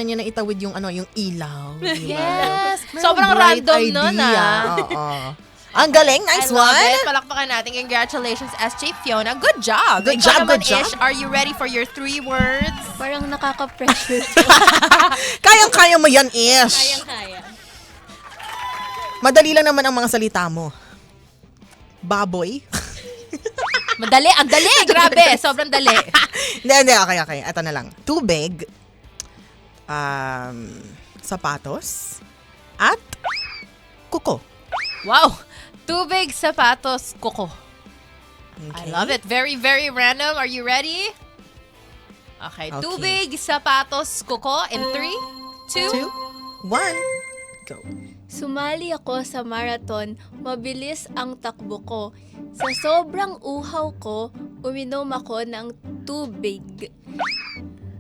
[SPEAKER 3] niya naitawid yung yung ilaw.
[SPEAKER 2] Yes!
[SPEAKER 3] Merong
[SPEAKER 2] Sobrang
[SPEAKER 3] bright
[SPEAKER 2] random nun,
[SPEAKER 3] idea.
[SPEAKER 2] ah.
[SPEAKER 3] Oo. Ang galing, nice
[SPEAKER 2] I love
[SPEAKER 3] one.
[SPEAKER 2] it. Palakpakan natin. Congratulations, SJ Fiona. Good job.
[SPEAKER 3] Good
[SPEAKER 2] Ikaw
[SPEAKER 3] job,
[SPEAKER 2] naman,
[SPEAKER 3] good job.
[SPEAKER 2] Ish, are you ready for your 3 words?
[SPEAKER 5] Parang nakaka-pressure.
[SPEAKER 3] Kayang-kaya mo yan, Ish.
[SPEAKER 4] Kaya.
[SPEAKER 3] Madali lang naman ang mga salita mo. Baboy.
[SPEAKER 2] Madali. Ang dali. Grabe. Sobrang dali.
[SPEAKER 3] Hindi. Okay. Ito na lang. Tubig. Sapatos. At kuko.
[SPEAKER 2] Wow. Tubig, sapatos, kuko. I
[SPEAKER 3] Okay.
[SPEAKER 2] love it. Very, very random. Are you ready? Okay.
[SPEAKER 3] Okay.
[SPEAKER 2] Tubig, sapatos, kuko. In 3, 2,
[SPEAKER 3] 2, 1, go.
[SPEAKER 5] Sumali ako sa marathon, mabilis ang takbo ko. Sa sobrang uhaw ko, uminom ako ng tubig.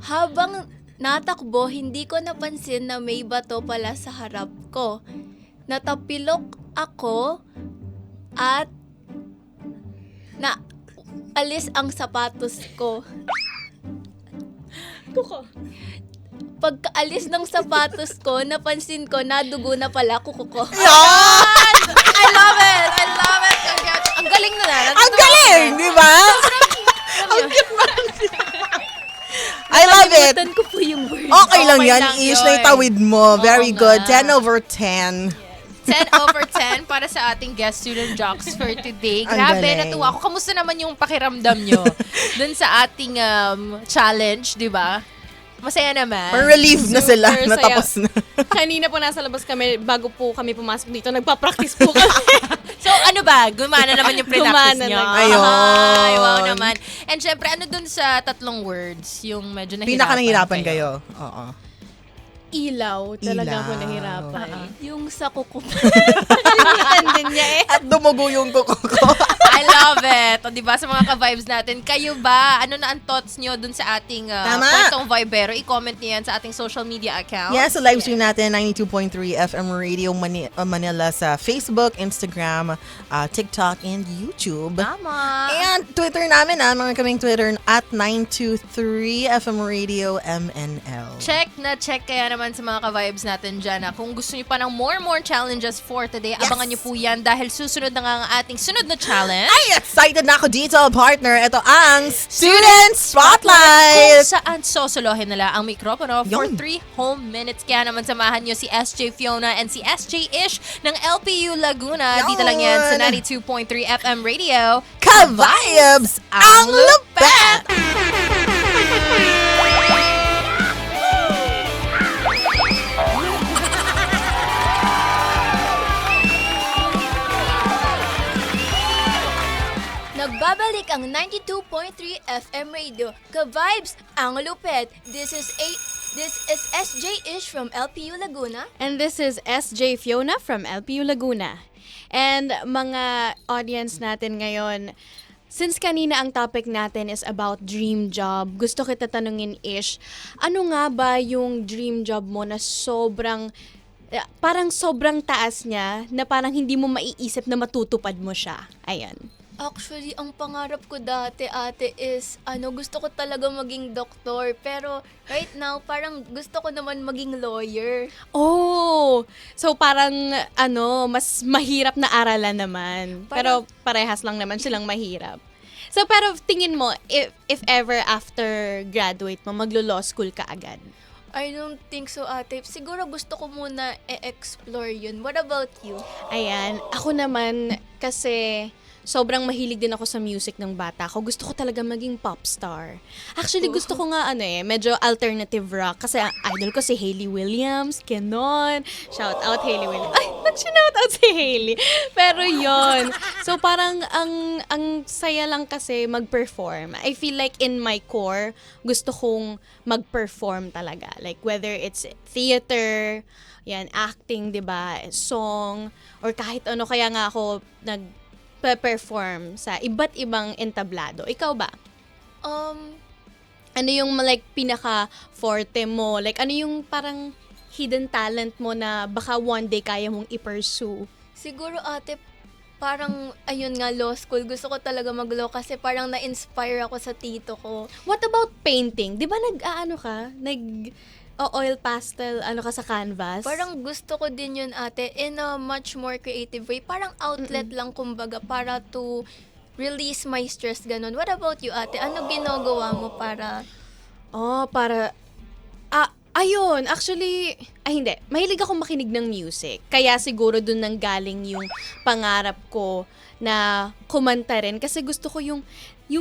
[SPEAKER 5] Habang natakbo, hindi ko napansin na may bato pala sa harap ko. Natapilok ako at alis ang sapatos ko. Pagkaalis ng sapatos ko, napansin ko na dugo na pala kuko ko.
[SPEAKER 2] I love it. Ang galing na.
[SPEAKER 3] Ang galing, di ba? I love it.
[SPEAKER 5] Nakalimutan ko po yung word.
[SPEAKER 3] Okay lang
[SPEAKER 2] Okay
[SPEAKER 3] yan,
[SPEAKER 2] lang
[SPEAKER 3] Ish.
[SPEAKER 2] yun.
[SPEAKER 3] Naitawid mo. Very
[SPEAKER 2] Oo
[SPEAKER 3] good.
[SPEAKER 2] nga.
[SPEAKER 3] 10 over 10.
[SPEAKER 2] 10 over 10 para sa ating guest student jocks for today.
[SPEAKER 3] Ang
[SPEAKER 2] Grabe,
[SPEAKER 3] galing.
[SPEAKER 2] natuwa ako. Kamusta naman yung pakiramdam nyo dun sa ating challenge, di ba? Masaya naman.
[SPEAKER 3] Relieved na sila.
[SPEAKER 4] Super
[SPEAKER 3] Natapos na.
[SPEAKER 4] Kanina po nasa labas kami, bago po kami pumasok dito, nagpa-practice po kami.
[SPEAKER 2] So, ano ba? Gumana naman yung pre-practice
[SPEAKER 4] Gumana
[SPEAKER 2] nyo.
[SPEAKER 4] na.
[SPEAKER 3] Ayun.
[SPEAKER 2] Ay, wow naman. And syempre, ano dun sa 3 words? Yung medyo nahirapan
[SPEAKER 3] Pinaka-nahirapan kayo. Oo.
[SPEAKER 4] Ilaw. Talaga
[SPEAKER 3] Ilaw.
[SPEAKER 4] po nahirapan.
[SPEAKER 5] Yung sa kuko.
[SPEAKER 4] Hinitan din niya eh.
[SPEAKER 3] At dumugo yung kuko ko.
[SPEAKER 2] I love it. O, diba, sa mga ka-vibes natin, kayo ba? Ano na ang thoughts nyo dun sa ating
[SPEAKER 3] Tama.
[SPEAKER 2] kwentong Vibero? I-comment niyo yan sa ating social media account.
[SPEAKER 3] Yes, sa live stream natin, 92.3 FM Radio Manila sa Facebook, Instagram, TikTok, and YouTube.
[SPEAKER 2] Tama.
[SPEAKER 3] And Twitter namin, mga kaming Twitter at 923 FM Radio MNL.
[SPEAKER 2] Check kaya naman sa mga ka-vibes natin dyan. Kung gusto niyo pa ng more challenges for today, abangan niyo po yan dahil susunod na nga ang ating sunod na challenge.
[SPEAKER 3] Ay, excited na ako dito, partner. Ito ang Student
[SPEAKER 2] Kung
[SPEAKER 3] Spotlight!
[SPEAKER 2] saan sosolohin nila ang mikropono for
[SPEAKER 3] Yun.
[SPEAKER 2] 3 whole minutes. Kaya naman samahan niyo si SJ Fiona and si SJ Ish ng LPU Laguna.
[SPEAKER 3] Yun.
[SPEAKER 2] Dito lang yan sa 92.3 FM Radio.
[SPEAKER 3] Ka-vibes ang lupet!
[SPEAKER 5] Nagbabalik ang 92.3 FM Radio. Ka-vibes, ang lupet. This is SJ Ish from LPU Laguna.
[SPEAKER 4] And this is SJ Fiona from LPU Laguna. And mga audience natin ngayon, since kanina ang topic natin is about dream job, gusto kita tanungin, Ish, ano nga ba yung dream job mo na parang sobrang taas niya, na parang hindi mo maiisip na matutupad mo siya? Ayan.
[SPEAKER 5] Actually, ang pangarap ko dati, ate, is, gusto ko talaga maging doktor. Pero right now, parang gusto ko naman maging lawyer.
[SPEAKER 4] Oh! So parang, mas mahirap na aralan naman. Pero parehas lang naman silang mahirap. So pero tingin mo, if ever after graduate mo, maglo-law school ka agad?
[SPEAKER 5] I don't think so, ate. Siguro gusto ko muna e-explore yun. What about you?
[SPEAKER 4] Ayan. Ako naman, kasi sobrang mahilig din ako sa music ng bata ko. Gusto ko talaga maging pop star. Actually, gusto ko nga medyo alternative rock. Kasi ang idol ko si Hayley Williams, Kenon. Shout out Hayley Williams. Ay, Shoutout si Hailey. Pero yon. So parang ang saya lang kasi mag-perform. I feel like in my core, gusto kong mag-perform talaga. Like whether it's theater, yan, acting, 'di ba, song, or kahit ano, kaya nga ako nag-perform sa iba't ibang entablado. Ikaw ba? Ano yung like pinaka-forte mo? Like ano yung parang hidden talent mo na baka one day kaya mong i-pursue?
[SPEAKER 5] Siguro ate, parang ayun nga, law school. Gusto ko talaga mag-law kasi parang na-inspire ako sa tito ko.
[SPEAKER 4] What about painting? Di ba oil pastel ka sa canvas?
[SPEAKER 5] Parang gusto ko din yun ate in a much more creative way. Parang outlet lang kumbaga para to release my stress, ganun. What about you ate? Ano ginagawa mo para...
[SPEAKER 4] Ayun, actually, hindi. Mahilig akong makinig ng music. Kaya siguro dun nang galing yung pangarap ko na kumanta rin. Kasi gusto ko yung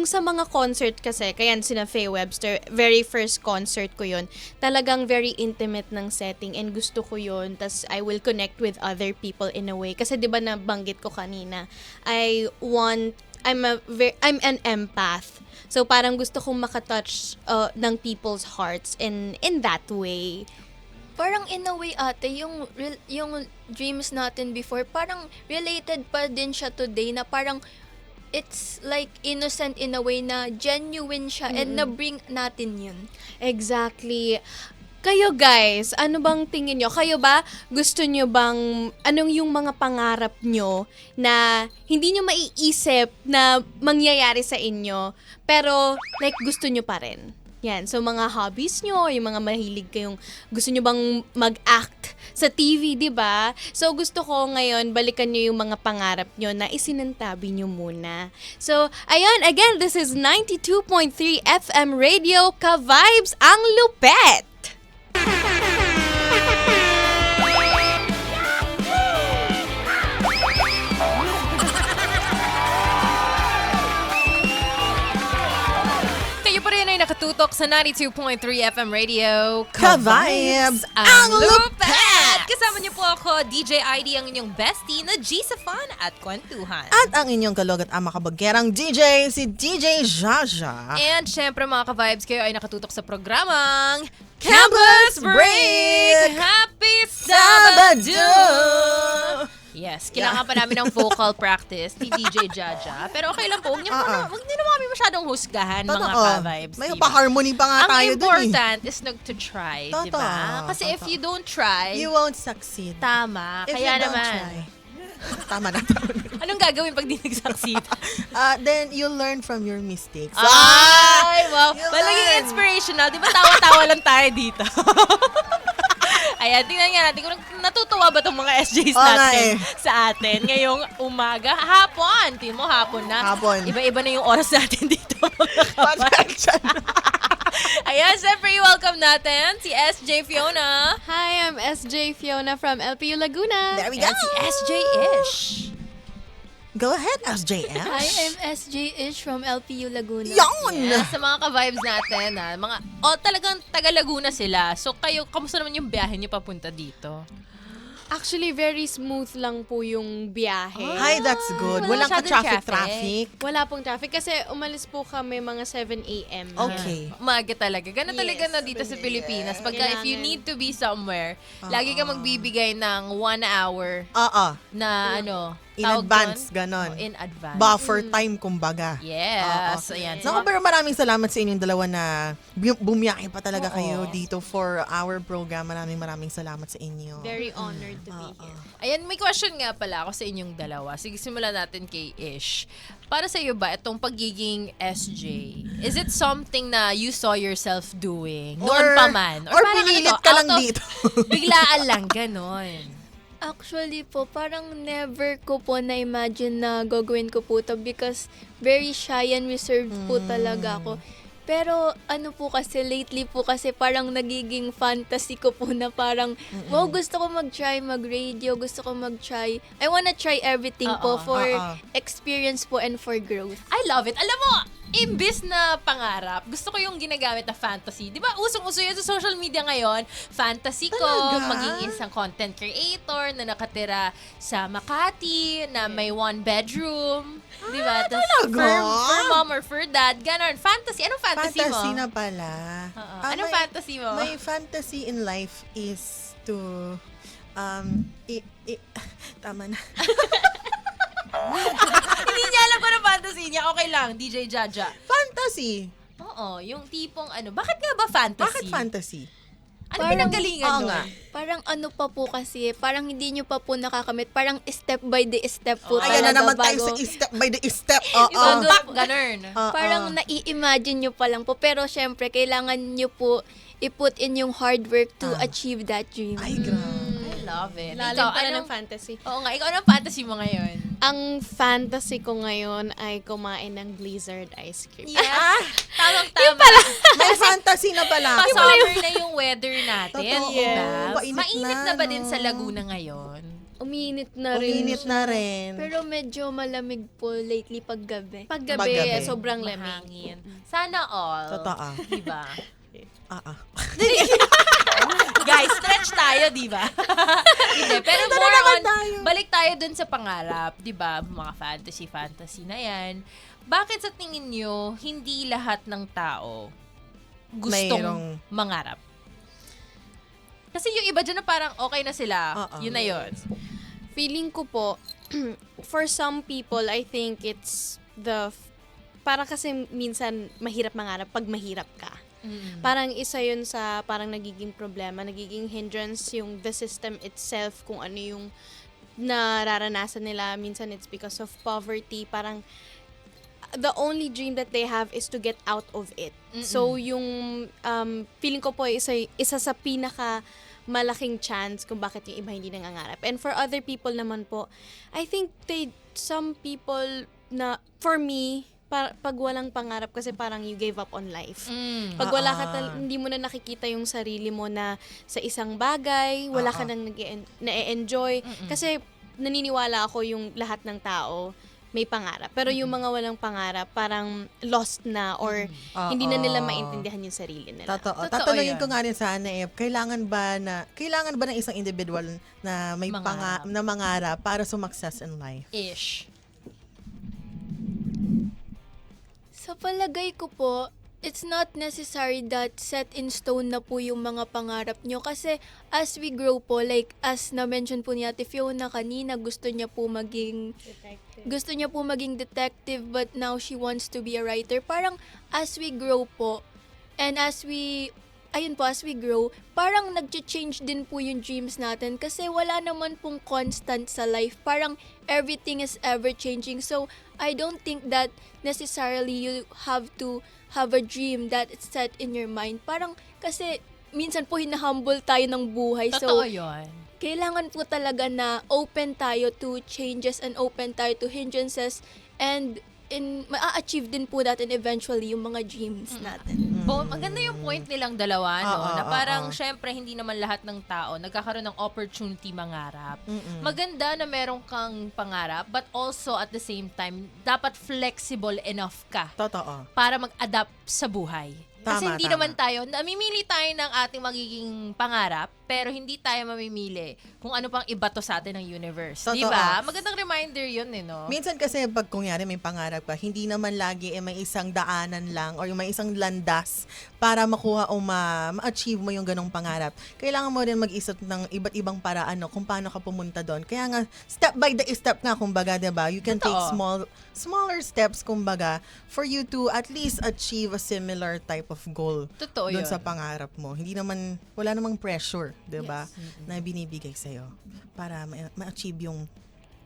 [SPEAKER 4] sa mga concert kasi, kaya sina Faye Webster, very first concert ko yun, talagang very intimate ng setting and gusto ko yun. Tas I will connect with other people in a way. Kasi di ba nabanggit ko kanina, I'm an empath. So parang gusto kong makatouch ng people's hearts in that way.
[SPEAKER 5] Parang in a way ate, yung dreams natin before, parang related pa din siya today na parang it's like innocent in a way na genuine siya and na-bring natin yun.
[SPEAKER 4] Exactly. Kayo guys, ano bang tingin nyo? Kayo ba, gusto nyo bang, anong yung mga pangarap nyo na hindi nyo maiisip na mangyayari sa inyo, pero like gusto nyo pa rin? Yan, so mga hobbies nyo, yung mga mahilig kayong, gusto nyo bang mag-act sa TV, di ba? So gusto ko ngayon, balikan nyo yung mga pangarap nyo na isinantabi nyo muna. So, ayun, again, this is 92.3 FM Radio, Ka-Vibes ang Lupet!
[SPEAKER 2] Kayo pa rin ay nakatutok sa 92.3 FM Radio.
[SPEAKER 3] Ka-Vibes
[SPEAKER 2] ang Lupet! Kasama niyo po ako, DJ ID, ang inyong bestie na G sa fun at kwentuhan.
[SPEAKER 3] At ang inyong kalog at ama kabaggerang DJ, si DJ Jaja.
[SPEAKER 2] And syempre mga ka-vibes, kayo ay nakatutok sa programang
[SPEAKER 3] Campus Break!
[SPEAKER 2] Happy
[SPEAKER 3] Sabado!
[SPEAKER 2] Sabado! Yes, kailangan pa namin ng vocal practice ni DJ Jaja. Pero okay lang po, huwag niyo naman kami masyadong husgahan mga ka-vibes.
[SPEAKER 3] May
[SPEAKER 2] diba?
[SPEAKER 3] pa-harmony pa nga
[SPEAKER 2] Ang
[SPEAKER 3] tayo dun
[SPEAKER 2] important is to try, di ba?
[SPEAKER 3] Totoo,
[SPEAKER 2] Kasi if
[SPEAKER 3] totoo.
[SPEAKER 2] you don't try,
[SPEAKER 3] You won't succeed.
[SPEAKER 2] tama.
[SPEAKER 3] If
[SPEAKER 2] Kaya
[SPEAKER 3] you don't
[SPEAKER 2] naman.
[SPEAKER 3] try. Tama na.
[SPEAKER 2] Anong gagawin pag di nag-succeed?
[SPEAKER 3] Then you'll learn from your mistakes.
[SPEAKER 2] Ay, wow.
[SPEAKER 3] You
[SPEAKER 2] Malaging
[SPEAKER 3] learn.
[SPEAKER 2] inspirational. Di ba tawa-tawa lang tayo dito? Ayan, tingnan nga natin kung natutuwa ba itong mga SJs
[SPEAKER 3] Oo nga
[SPEAKER 2] natin
[SPEAKER 3] eh.
[SPEAKER 2] sa atin ngayong umaga. Hapon. Tingnan mo, hapon na.
[SPEAKER 3] Hapon.
[SPEAKER 2] Iba-iba na yung oras natin dito, mga kapatid.
[SPEAKER 3] Pasensya na.
[SPEAKER 2] Ayan, siyempre, welcome natin si SJ Fiona.
[SPEAKER 4] Hi, I'm SJ Fiona from LPU Laguna.
[SPEAKER 3] There we go.
[SPEAKER 2] And si SJ-ish.
[SPEAKER 3] Go ahead, SJS.
[SPEAKER 5] Hi, I'm SJ Ish from LPU Laguna.
[SPEAKER 3] Yon!
[SPEAKER 2] Yes, sa mga ka-vibes natin, talagang taga-Laguna sila. So kayo, kamusta naman yung biyahe niyo papunta dito?
[SPEAKER 4] Actually, very smooth lang po yung biyahe.
[SPEAKER 3] Hi, that's good.
[SPEAKER 2] Wala
[SPEAKER 3] Walang
[SPEAKER 2] masyadong
[SPEAKER 3] ka-traffic.
[SPEAKER 4] Wala pong traffic kasi umalis po kami mga 7 a.m.
[SPEAKER 3] Okay.
[SPEAKER 2] Umaga talaga. Ganun
[SPEAKER 4] Yes.
[SPEAKER 2] talaga na dito sa Pilipinas. Pagka if you
[SPEAKER 4] Kailangan.
[SPEAKER 2] need to be somewhere, lagi ka magbibigay ng 1 hour
[SPEAKER 3] Oo.
[SPEAKER 2] na
[SPEAKER 3] In
[SPEAKER 2] tawag
[SPEAKER 3] advance,
[SPEAKER 2] doon?
[SPEAKER 3] ganon.
[SPEAKER 2] Oh, in advance.
[SPEAKER 3] Buffer time, kumbaga.
[SPEAKER 2] Yes.
[SPEAKER 3] Oo.
[SPEAKER 2] Ayan.
[SPEAKER 3] Naku, pero maraming salamat sa inyong dalawa na bumiyahe pa talaga
[SPEAKER 2] Oo.
[SPEAKER 3] kayo dito for our program. Maraming salamat sa inyo.
[SPEAKER 4] Very honored to be here.
[SPEAKER 2] Ayan, may question nga pala ako sa inyong dalawa. Sige, simulan natin kay Ish. Para sa iyo ba, itong pagiging SJ, is it something na you saw yourself doing? Noon pa man?
[SPEAKER 3] Or
[SPEAKER 2] parang
[SPEAKER 3] pinilit
[SPEAKER 2] ano to,
[SPEAKER 3] ka
[SPEAKER 2] out
[SPEAKER 3] lang
[SPEAKER 2] of
[SPEAKER 3] dito?
[SPEAKER 2] Biglaan lang, ganon.
[SPEAKER 5] Actually po, parang never ko po na-imagine na gagawin ko po to because very shy and reserved po talaga ako. Pero ano po kasi, lately po kasi parang nagiging fantasy ko po na parang, wow, gusto ko mag-try mag-radio, gusto ko mag-try. I wanna try everything po for experience po and for growth.
[SPEAKER 2] I love it. Alam mo, imbis na pangarap, gusto ko yung ginagamit na fantasy. Di ba, usong-uso yun sa social media ngayon. Fantasy ko,
[SPEAKER 3] Talaga?
[SPEAKER 2] maging isang content creator na nakatira sa Makati, na may one bedroom. Di ba? Tas for mom or for dad, ganon. Fantasy. Anong fantasy mo?
[SPEAKER 3] Fantasy na pala.
[SPEAKER 2] Oo. Anong fantasy mo?
[SPEAKER 3] My fantasy in life is to, tama na.
[SPEAKER 2] Hindi niya alam kung anong fantasy niya. Okay lang, DJ Jaja.
[SPEAKER 3] Fantasy.
[SPEAKER 2] Oo, yung tipong bakit nga ba fantasy?
[SPEAKER 3] Bakit fantasy?
[SPEAKER 2] Ano pinanggalingan
[SPEAKER 3] oo
[SPEAKER 2] nun?
[SPEAKER 3] nga.
[SPEAKER 5] Parang ano pa po kasi, parang hindi nyo pa po nakakamit. Parang step by the step po
[SPEAKER 2] Oh.
[SPEAKER 5] talaga.
[SPEAKER 3] Ayan na naman tayo
[SPEAKER 5] bago.
[SPEAKER 3] sa step by the step. Oo.
[SPEAKER 2] Bago, ganun.
[SPEAKER 5] Parang nai-imagine nyo pa lang po. Pero syempre, kailangan nyo po i-put in yung hard work to achieve that dream.
[SPEAKER 3] Ay, grabe.
[SPEAKER 2] I love it.
[SPEAKER 4] Lalim pala
[SPEAKER 2] anong-
[SPEAKER 4] ng fantasy.
[SPEAKER 2] Oo nga, ikaw anong fantasy mo ngayon?
[SPEAKER 4] Ang fantasy ko ngayon ay kumain ng Blizzard ice cream.
[SPEAKER 2] Yes. Tamang-tama.
[SPEAKER 3] May fantasy na pala.
[SPEAKER 2] Pa-summer na yung weather natin.
[SPEAKER 3] Totoo.
[SPEAKER 2] Diba?
[SPEAKER 3] Mainit
[SPEAKER 2] Mainit
[SPEAKER 3] na,
[SPEAKER 2] na ba din
[SPEAKER 3] no?
[SPEAKER 2] sa Laguna ngayon?
[SPEAKER 4] Uminit na rin.
[SPEAKER 3] Uminit na rin.
[SPEAKER 5] Pero medyo malamig po lately paggabi.
[SPEAKER 4] Paggabi,
[SPEAKER 3] Paggabi.
[SPEAKER 4] sobrang lamig.
[SPEAKER 2] Mahangin. Sana all.
[SPEAKER 3] Totoo.
[SPEAKER 2] Diba? Guys, stretch tayo, di ba? Hindi, pero more on, balik tayo dun sa pangarap, di ba? Mga fantasy na yan. Bakit sa tingin nyo, hindi lahat ng tao gustong
[SPEAKER 3] Mayroong-
[SPEAKER 2] mangarap? Kasi yung iba dyan na parang okay na sila,
[SPEAKER 3] Oo.
[SPEAKER 2] yun na yun.
[SPEAKER 4] Feeling ko po, for some people, I think it's parang kasi minsan mahirap mangarap pag mahirap ka. Parang isa yun sa parang nagiging problema, nagiging hindrance yung the system itself, kung ano yung nararanasan nila. Minsan it's because of poverty. Parang the only dream that they have is to get out of it. So yung feeling ko po isa sa pinaka malaking chance kung bakit yung iba hindi nangangarap. And for other people naman po, I think some people na, for me, pag walang pangarap kasi parang you gave up on life. Pag wala ka hindi mo na nakikita yung sarili mo na sa isang bagay, wala ka nang na-enjoy. Kasi naniniwala ako yung lahat ng tao may pangarap. Pero yung mga walang pangarap, parang lost na or hindi na nila maintindihan yung sarili nila.
[SPEAKER 3] Totoo.
[SPEAKER 2] Totoo
[SPEAKER 3] Tatanungin
[SPEAKER 2] yan.
[SPEAKER 3] ko nga rin sana, kailangan ba ng isang individual na may
[SPEAKER 2] Mangarap.
[SPEAKER 3] na mangarap para success in life?
[SPEAKER 2] Ish.
[SPEAKER 5] Sa palagay ko po, it's not necessary that set in stone na po yung mga pangarap nyo. Kasi as we grow po, like as na-mention po ni Ate Fiona kanina, gusto niya po maging detective, but now she wants to be a writer. Parang as we grow po, and as we grow, parang nag-change din po yung dreams natin kasi wala naman pong constant sa life. Parang everything is ever-changing. So, I don't think that necessarily you have to have a dream that is set in your mind. Parang kasi minsan po hinahumble tayo ng buhay.
[SPEAKER 2] Totoo
[SPEAKER 5] So,
[SPEAKER 2] yun.
[SPEAKER 5] kailangan po talaga na open tayo to changes and open tayo to hindrances and ma-achieve din po natin eventually yung mga dreams natin.
[SPEAKER 2] Maganda yung point nilang dalawa, no?
[SPEAKER 3] Oo,
[SPEAKER 2] Na parang,
[SPEAKER 3] oo.
[SPEAKER 2] syempre, hindi naman lahat ng tao nagkakaroon ng opportunity mangarap. Maganda na meron kang pangarap, but also at the same time, dapat flexible enough ka
[SPEAKER 3] Totoo.
[SPEAKER 2] para mag-adapt sa buhay. Kasi
[SPEAKER 3] Tama,
[SPEAKER 2] hindi
[SPEAKER 3] tama.
[SPEAKER 2] naman tayo, namimili tayo ng ating magiging pangarap, pero hindi tayo mamimili kung ano pang ibato sa atin ng universe.
[SPEAKER 3] Totoo.
[SPEAKER 2] Di ba? Magandang reminder yun, no?
[SPEAKER 3] Minsan kasi pag kunyari may pangarap ka, hindi naman lagi may isang daanan lang or may isang landas para makuha o ma-achieve mo yung ganong pangarap. Kailangan mo rin mag-isip ng iba't ibang paraan kung paano ka pumunta doon. Kaya nga, step by the step nga, kumbaga, diba? You can take
[SPEAKER 2] Totoo.
[SPEAKER 3] smaller steps, kumbaga, for you to at least achieve a similar type of goal
[SPEAKER 2] Totoo
[SPEAKER 3] doon
[SPEAKER 2] yun.
[SPEAKER 3] sa pangarap mo. Wala namang pressure, diba? Na binibigay sa'yo para ma-achieve yung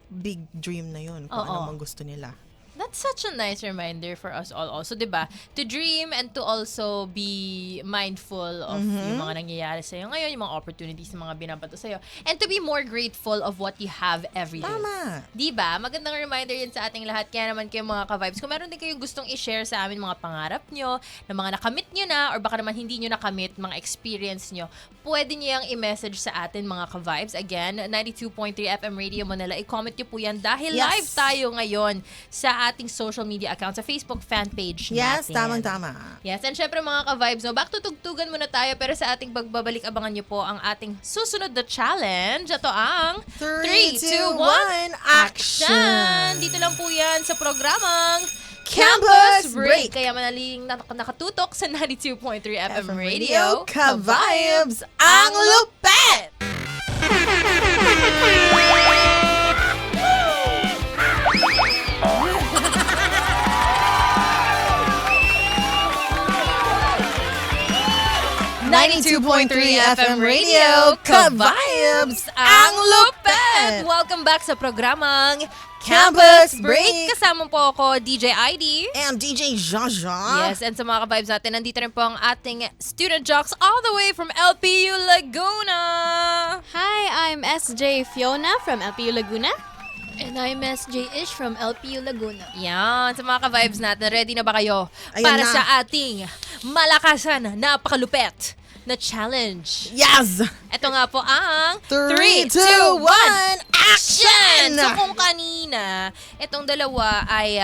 [SPEAKER 3] big dream na yun kung
[SPEAKER 2] Oo.
[SPEAKER 3] ano mang gusto nila.
[SPEAKER 2] That's such a nice reminder for us all also, 'di ba? To dream and to also be mindful of yung mga nangyayari sa iyo ngayon, yung mga opportunities na mga binabato sa iyo, and to be more grateful of what you have every day.
[SPEAKER 3] Tama.
[SPEAKER 2] 'Di ba? Magandang reminder 'yan sa ating lahat. Kaya naman kayo mga ka-vibes, kung meron din kayong gustong i-share sa amin mga pangarap nyo, na mga nakamit nyo na or baka naman hindi nyo nakamit, mga experience nyo, pwede nyo yung i-message sa atin mga ka-vibes. Again, 92.3 FM Radio Manila. I-comment nyo po yan dahil
[SPEAKER 3] Yes.
[SPEAKER 2] live tayo ngayon sa ating social media account, sa Facebook fan page
[SPEAKER 3] Yes,
[SPEAKER 2] natin.
[SPEAKER 3] tamang-tama.
[SPEAKER 2] Yes, and syempre mga ka-vibes, no, back to tugtugan muna tayo, pero sa ating pagbabalik, abangan nyo po ang ating susunod na challenge. Ito ang
[SPEAKER 3] 3, 2, 1, action!
[SPEAKER 2] Dito lang po yan sa programang
[SPEAKER 3] Campus
[SPEAKER 2] Campus
[SPEAKER 3] Break.
[SPEAKER 2] Break. Kaya manaling nakatutok sa 92.3 FM Radio.
[SPEAKER 3] Ka-vibes ang lupet! FM Radio, ka-vibes ang lupet!
[SPEAKER 2] Welcome back sa programang
[SPEAKER 3] Campus
[SPEAKER 2] Campus Break.
[SPEAKER 3] Break.
[SPEAKER 2] Kasama po ako, DJ ID.
[SPEAKER 3] And DJ Jaja.
[SPEAKER 2] Yes, and sa mga ka-vibes natin, nandito rin po ang ating student jocks all the way from LPU Laguna.
[SPEAKER 4] Hi, I'm SJ Fiona from LPU Laguna.
[SPEAKER 5] And I'm SJ Ish from LPU Laguna.
[SPEAKER 2] Yan, sa mga ka-vibes natin, ready na ba kayo
[SPEAKER 3] Ayan
[SPEAKER 2] para
[SPEAKER 3] na.
[SPEAKER 2] sa ating malakasan, napakalupet na challenge?
[SPEAKER 3] Yes!
[SPEAKER 2] Ito nga po ang
[SPEAKER 3] 3, 2, 1, action!
[SPEAKER 2] So kung kanina, itong dalawa ay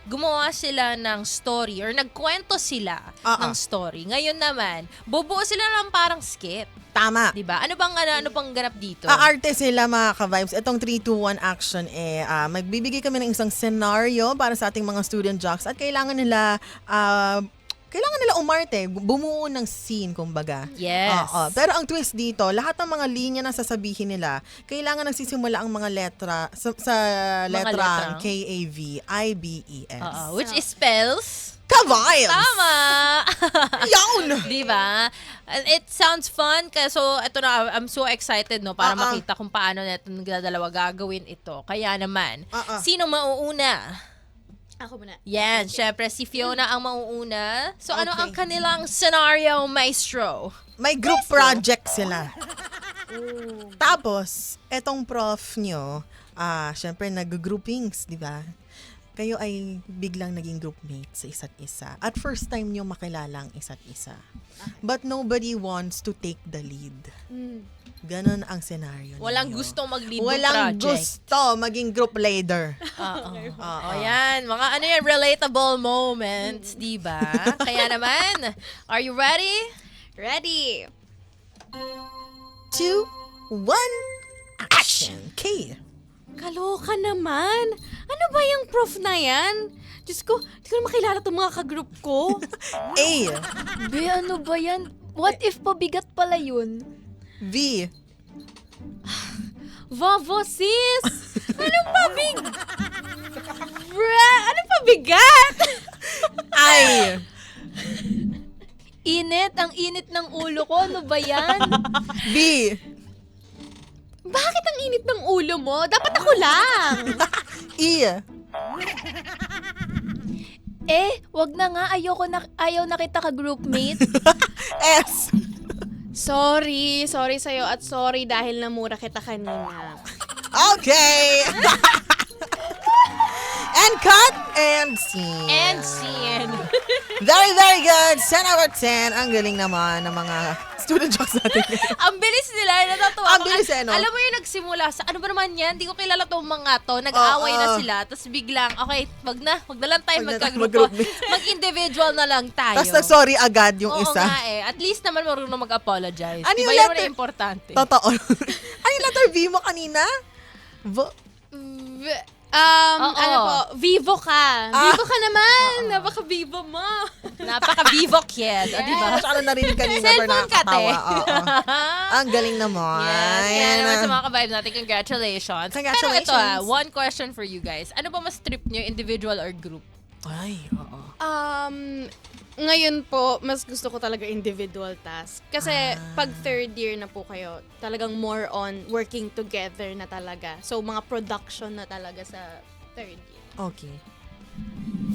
[SPEAKER 2] gumawa sila ng story or nagkwento sila ng story. Ngayon naman, bubuo sila ng parang skit.
[SPEAKER 3] Tama.
[SPEAKER 2] 'Di ba? Ano bang ganap dito?
[SPEAKER 3] Aarte sila mga ka-vibes. Itong 3, 2, 1 action magbibigay kami ng isang scenario para sa ating mga student jocks at kailangan nila umarte, bumuo ng scene, kumbaga.
[SPEAKER 2] Yes.
[SPEAKER 3] Pero ang twist dito, lahat ng mga linya na sasabihin nila, kailangan nagsisimula ang mga letra sa letrang
[SPEAKER 2] letrang?
[SPEAKER 3] K-A-V-I-B-E-S.
[SPEAKER 2] Which is spells?
[SPEAKER 3] Ka-vibes!
[SPEAKER 2] Tama!
[SPEAKER 3] Yawn!
[SPEAKER 2] Di ba? It sounds fun. So, ito na, I'm so excited, no, para makita kung paano natin dalawa gagawin ito. Kaya naman, sino mauuna?
[SPEAKER 4] Ako muna.
[SPEAKER 2] Yan, syempre, si Fiona ang mauuna. So, ano
[SPEAKER 3] Okay.
[SPEAKER 2] ang kanilang scenario, maestro?
[SPEAKER 3] May group project sila. Tapos, etong prof nyo, syempre nag-groupings, di ba? Kayo ay biglang naging groupmates sa isa't isa. At first time nyo makilala ang isa't isa. But nobody wants to take the lead. Ganon ang scenario
[SPEAKER 2] Walang
[SPEAKER 3] ninyo.
[SPEAKER 2] gustong mag-lead ng
[SPEAKER 3] Walang
[SPEAKER 2] project.
[SPEAKER 3] gusto maging group leader.
[SPEAKER 2] O yan, mga ano yan, relatable moments, di ba? Kaya naman, are you ready?
[SPEAKER 4] Ready?
[SPEAKER 3] 2, 1, action! K.
[SPEAKER 4] Kaloka naman. Ano ba yung prof na yan? Diyos ko, di ko na makilala itong mga ka-group ko.
[SPEAKER 3] A.
[SPEAKER 5] Be, ano ba yan? What if pabigat pala yun?
[SPEAKER 3] V.
[SPEAKER 4] Vavo, sis! Anong pabig... Anong pabigat?
[SPEAKER 3] I.
[SPEAKER 5] Init, ang init ng ulo ko. Ano ba yan?
[SPEAKER 3] B.
[SPEAKER 4] Bakit ang init ng ulo mo? Dapat ako lang.
[SPEAKER 3] E.
[SPEAKER 5] Wag na nga. Ayaw na kita ka-groupmate.
[SPEAKER 3] S.
[SPEAKER 4] Sorry sa'yo at sorry dahil namura kita kanina.
[SPEAKER 3] Okay. And cut and scene.
[SPEAKER 2] And scene.
[SPEAKER 3] Very, very good. 10 out of 10. Ang galing naman ng mga student jocks natin.
[SPEAKER 2] Ang bilis nila, natatawa
[SPEAKER 3] Ang
[SPEAKER 2] ako.
[SPEAKER 3] bilis no?
[SPEAKER 2] Alam mo yung nagsimula sa, ano ba naman yan? Hindi ko kilala tong mga to. Nag-aaway na sila. Tapos biglang, okay, wag na lang tayo
[SPEAKER 3] Wag na tayo
[SPEAKER 2] magkagrupo.
[SPEAKER 3] mag-groupmate.
[SPEAKER 2] Mag-individual na lang tayo.
[SPEAKER 3] Tapos nag-sorry agad yung
[SPEAKER 2] Oo
[SPEAKER 3] isa.
[SPEAKER 2] nga At least naman marunong mag-apologize.
[SPEAKER 3] Ano
[SPEAKER 2] Diba
[SPEAKER 3] yung
[SPEAKER 2] yun
[SPEAKER 3] letter?
[SPEAKER 2] na importante?
[SPEAKER 3] Totoo. Ano yung letter V mo kanina?
[SPEAKER 4] Ano po, vivo ka. Vivo ka naman. Napaka-vivo mo.
[SPEAKER 2] Napaka-vivo kid. O, diba?
[SPEAKER 3] Masyado narinig kanina. pero
[SPEAKER 2] Cellphone ka, te.
[SPEAKER 3] nakakatawa. Oo. Ang galing naman.
[SPEAKER 2] Yes. Kaya naman sa mga ka-vibes natin, congratulations.
[SPEAKER 3] Congratulations.
[SPEAKER 2] Pero ito one question for you guys. Ano ba mas trip nyo, individual or group?
[SPEAKER 3] Ay, oo.
[SPEAKER 4] Ngayon po, mas gusto ko talaga individual task. Kasi pag third year na po kayo, talagang more on working together na talaga. So, mga production na talaga sa third year.
[SPEAKER 3] Okay.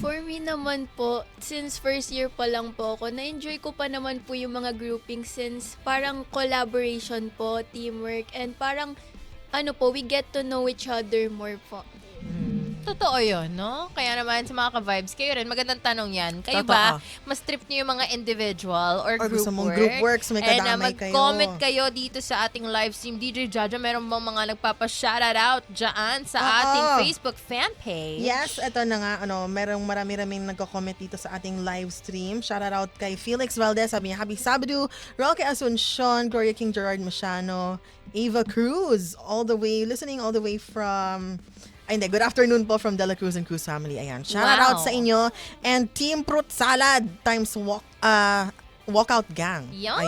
[SPEAKER 5] For me naman po, since first year pa lang po ako, na-enjoy ko pa naman po yung mga grouping since parang collaboration po, teamwork, and parang, we get to know each other more po.
[SPEAKER 2] Totoo yun, no? Kaya naman sa mga ka-vibes, kayo rin, magandang tanong yan. Kayo
[SPEAKER 3] Totoo.
[SPEAKER 2] ba, mas trip niyo yung mga individual or group
[SPEAKER 3] gusto mong
[SPEAKER 2] work?
[SPEAKER 3] group works, may kadamay kayo.
[SPEAKER 2] mag-comment kayo dito sa ating live stream. DJ Jaja, meron bang mga nagpapa-shoutout dyan sa ating Facebook fan page?
[SPEAKER 3] Yes, eto na nga, merong marami-raming nagko-comment dito sa ating live stream. Shout out kay Felix Valdez, sabi niya, Happy Sabado, Roque Asuncion, Gloria King Gerard Machano, Ava Cruz, listening all the way from, good afternoon po from Dela Cruz and Cruz family. Ayan, shout out sa inyo. And Team Fruit Salad times Walkout Gang.
[SPEAKER 2] Yan!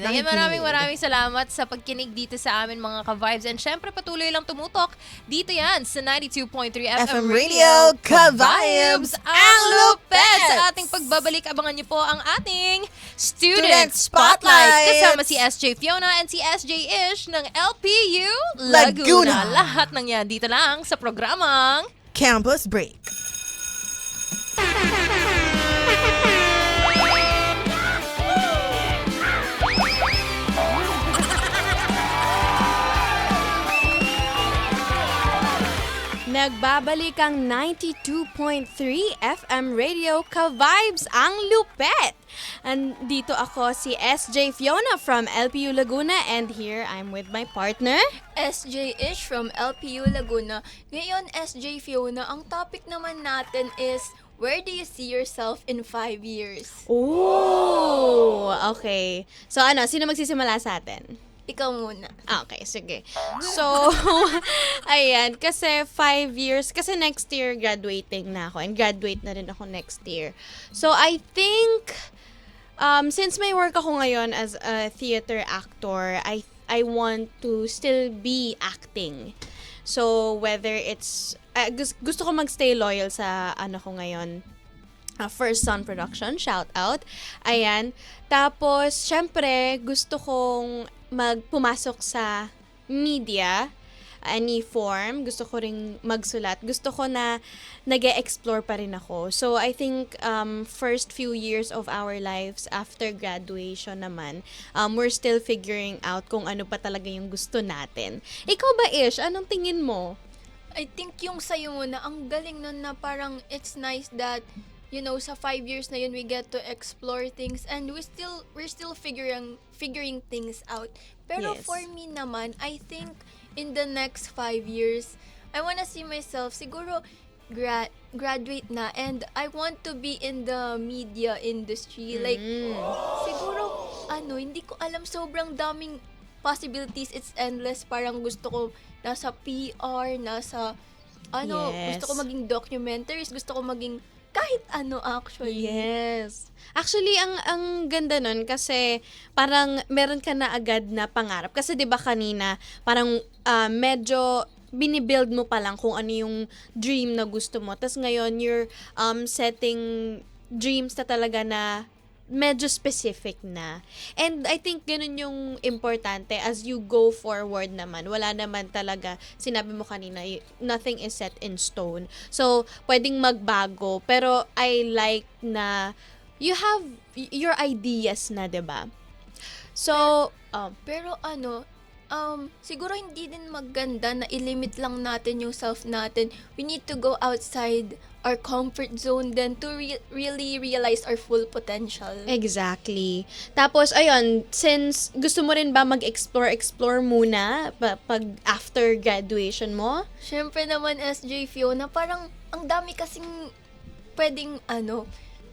[SPEAKER 2] Ayan, maraming salamat sa pagkinig dito sa amin mga ka-vibes. And syempre, patuloy lang tumutok. Dito yan sa 92.3 FM Radio.
[SPEAKER 3] Ka-vibes
[SPEAKER 2] ang lupet! Sa ating pagbabalik, abangan niyo po ang ating Student Spotlight. Kasama si SJ Fiona and si SJ Ish ng LPU Laguna. Lahat ng yan dito lang sa programang
[SPEAKER 3] Campus Break.
[SPEAKER 4] Nagbabalik ang 92.3 FM Radio Ka-Vibes ang lupet! Andito ako si SJ Fiona from LPU Laguna and here I'm with my partner.
[SPEAKER 5] SJ Ish from LPU Laguna. Ngayon, SJ Fiona, ang topic naman natin is, where do you see yourself in 5 years?
[SPEAKER 4] Oh, okay. So sino magsisimula sa atin?
[SPEAKER 5] Ikaw muna.
[SPEAKER 4] Okay, sige. So, ayan, kasi 5 years, kasi next year graduating na ako and graduate na rin ako next year. So, I think, since may work ako ngayon as a theater actor, I want to still be acting. So, whether it's, gusto ko magstay loyal sa ko ngayon, First Son Production, shout out. Ayan. Tapos, syempre, gusto kong pumasok sa media, any form. Gusto ko ring magsulat. Gusto ko na nag-e-explore pa rin ako. So, I think first few years of our lives after graduation naman, we're still figuring out kung ano pa talaga yung gusto natin. Ikaw ba, Ish? Anong tingin mo?
[SPEAKER 5] I think yung sa'yo muna, ang galing nun na parang it's nice that sa 5 years na yun, we get to explore things and we're still figuring things out. Pero
[SPEAKER 4] Yes.
[SPEAKER 5] for me naman, I think in the next 5 years, I wanna see myself siguro graduate na and I want to be in the media industry. Like, siguro, hindi ko alam, sobrang daming possibilities. It's endless. Parang gusto ko nasa PR, nasa,
[SPEAKER 4] Yes.
[SPEAKER 5] gusto ko maging documentaries, gusto ko maging kahit actually.
[SPEAKER 4] Yes. Actually, ang ganda nun kasi parang meron ka na agad na pangarap. Kasi 'di ba kanina, parang medyo binibuild mo pa lang kung ano yung dream na gusto mo. Tapos ngayon, you're setting dreams na talaga na medyo specific na. And I think ganun yung importante as you go forward naman. Wala naman talaga, sinabi mo kanina, nothing is set in stone. So, pwedeng magbago. Pero I like na you have your ideas na, 'di ba? So,
[SPEAKER 5] Pero siguro hindi din maganda na ilimit lang natin yung self natin. We need to go outside our comfort zone then to really realize our full potential.
[SPEAKER 4] exactly. Tapos, ayun, since gusto mo rin ba mag-explore muna pag after graduation mo?
[SPEAKER 5] Siyempre naman, SJ Fiona, parang ang dami kasing pwedeng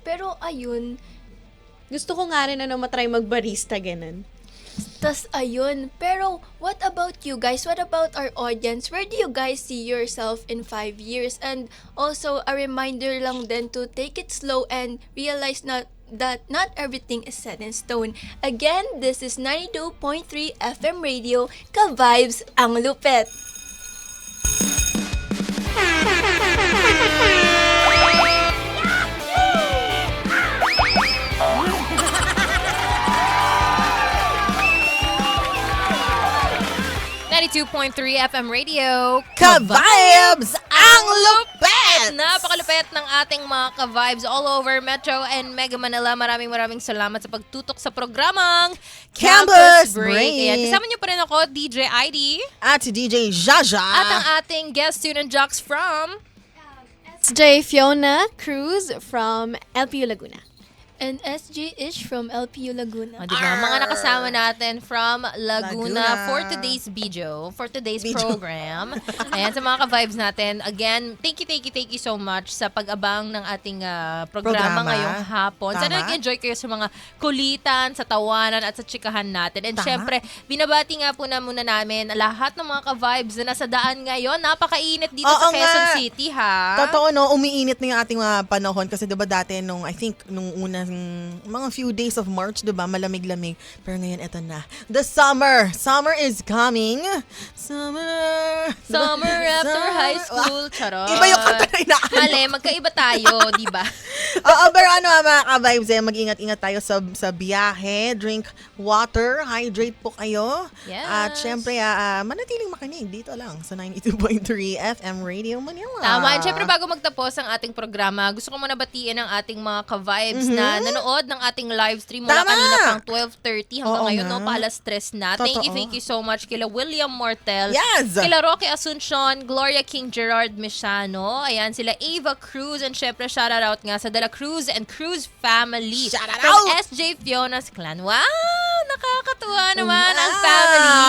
[SPEAKER 5] pero ayun,
[SPEAKER 4] Gusto ko nga rin matry mag-barista, ganun.
[SPEAKER 5] tas ayun. Pero what about you guys? What about our audience? Where do you guys see yourself in 5 years? And also a reminder lang din to take it slow and realize that not everything is set in stone. Again, this is 92.3 FM Radio, Ka-Vibes ang lupet.
[SPEAKER 2] FM Radio.
[SPEAKER 3] Ka-vibes ang lupet!
[SPEAKER 2] Napakalupet ng ating mga ka-vibes all over Metro and Mega Manila. Maraming salamat sa pagtutok sa programang
[SPEAKER 3] Campus Break.
[SPEAKER 2] Ayan, kasama niyo pa rin ako, DJ ID.
[SPEAKER 3] At si DJ Jaja.
[SPEAKER 2] At ang ating guest student jocks from
[SPEAKER 4] J. Fiona Cruz from LPU Laguna.
[SPEAKER 5] And SJ Ish from LPU Laguna.
[SPEAKER 2] O, diba? Mga nakasama natin from
[SPEAKER 3] Laguna.
[SPEAKER 2] Laguna for today's video, for today's program. Ayan, sa mga ka-vibes natin. Again, thank you so much sa pag-abang ng ating programa ngayong hapon. Sana
[SPEAKER 3] Tama.
[SPEAKER 2] nag-enjoy kayo sa mga kulitan, sa tawanan, at sa chikahan natin. And
[SPEAKER 3] Tama.
[SPEAKER 2] syempre, binabati nga po na muna namin lahat ng mga ka-vibes na nasa daan ngayon. Napakainit dito sa
[SPEAKER 3] Oo
[SPEAKER 2] Quezon
[SPEAKER 3] nga.
[SPEAKER 2] City, ha?
[SPEAKER 3] Totoo, no? Umiinit na yung ating mga panahon kasi diba dati I think nung unang mga few days of March, diba, malamig-lamig. Pero ngayon, eto na. The summer! Summer is coming! Summer!
[SPEAKER 2] Summer after
[SPEAKER 3] Summer.
[SPEAKER 2] high school. Charot.
[SPEAKER 3] Iba yung kanta na inaano.
[SPEAKER 2] Mali, magkaiba tayo, di ba?
[SPEAKER 3] Oo, pero mga ka-vibes, mag-ingat-ingat tayo sa biyahe. Drink water, hydrate po kayo.
[SPEAKER 2] Yes.
[SPEAKER 3] At syempre, manatiling makinig dito lang sa 92.3 FM Radio Manila.
[SPEAKER 2] Tama. And syempre, bago magtapos ang ating programa, gusto ko muna batiin ang ating mga ka-vibes na nanood ng ating live stream mula
[SPEAKER 3] Tama.
[SPEAKER 2] kanina pang 12:30 hanggang
[SPEAKER 3] Oo
[SPEAKER 2] ngayon,
[SPEAKER 3] nga.
[SPEAKER 2] no? Paalas stress na.
[SPEAKER 3] Totoo.
[SPEAKER 2] Thank you so much kila William Mortel.
[SPEAKER 3] Yes!
[SPEAKER 2] Kila Roque Asuncion, Gloria King, Gerard Mishano. Ayan, sila Ava Cruz. And syempre, shoutout nga sa Dela Cruz and Cruz family.
[SPEAKER 3] Shoutout!
[SPEAKER 2] From SJ Fiona's clan. Wow! Nakakatuwa naman ang
[SPEAKER 3] Wow!
[SPEAKER 2] family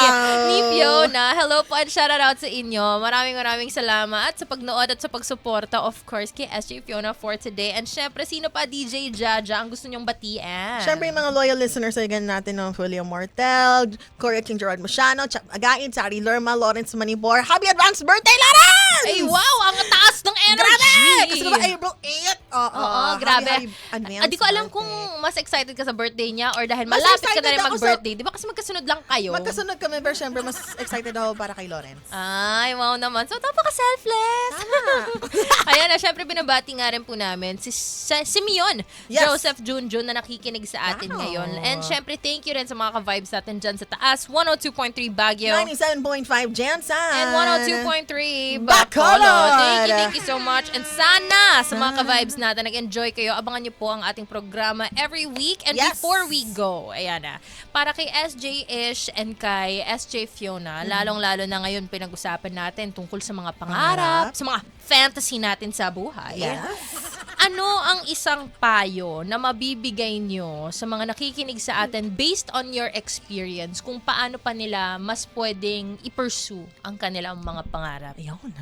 [SPEAKER 2] ni Fiona. Hello po and shoutout sa inyo. Maraming salamat sa pagnood at sa pagsuporta, of course, kay SJ Fiona for today. And syempre, sino pa DJ Jaja ang gusto nyong batiin?
[SPEAKER 3] Syempre, yung mga loyal listeners ay ganun natin ng William Mortel, Gloria King, Gerard Mashano, Chap Again, Sari Lerma, Lawrence Manibor. Happy advance birthday, Lawrence!
[SPEAKER 2] Ay, wow! Ang taas ng energy!
[SPEAKER 3] Grabe! Kasi diba April 8?
[SPEAKER 2] Oo, grabe.
[SPEAKER 3] Advance
[SPEAKER 2] Di ko alam kung
[SPEAKER 3] birthday.
[SPEAKER 2] mas excited ka sa birthday niya or dahil
[SPEAKER 3] Mas
[SPEAKER 2] malapit ka na
[SPEAKER 3] excited
[SPEAKER 2] rin
[SPEAKER 3] ako
[SPEAKER 2] mag-birthday. Di ba kasi magkasunod lang kayo?
[SPEAKER 3] Magkasunod kami, pero syempre, mas excited ako para kay Lawrence.
[SPEAKER 2] Ay, wow naman. So, napaka-selfless. Ayan na, syempre binabati nga rin po namin si Simeon
[SPEAKER 3] Yes.
[SPEAKER 2] Joseph Junjun na nakikinig sa atin
[SPEAKER 3] Wow.
[SPEAKER 2] ngayon. And syempre, thank you rin sa mga ka-vibes natin dyan sa taas. 102.3 Baguio.
[SPEAKER 3] 97.5 Jansan.
[SPEAKER 2] And 102.3
[SPEAKER 3] Bacolod.
[SPEAKER 2] Bacolod. Thank you so much. And sana sa mga ka-vibes natin, nag-enjoy kayo. Abangan niyo po ang ating programa every week. And
[SPEAKER 3] Yes.
[SPEAKER 2] before we go, ayan na, para kay SJ Ish and kay SJ Fiona, lalong-lalo na ngayon pinag-usapan natin tungkol sa mga pangarap, sa mga fantasy natin sa buhay.
[SPEAKER 3] Yes.
[SPEAKER 2] Ano ang isang payo na mabibigay nyo sa mga nakikinig sa atin based on your experience kung paano pa nila mas pwedeng i-pursue ang kanilang mga pangarap?
[SPEAKER 3] Ayun.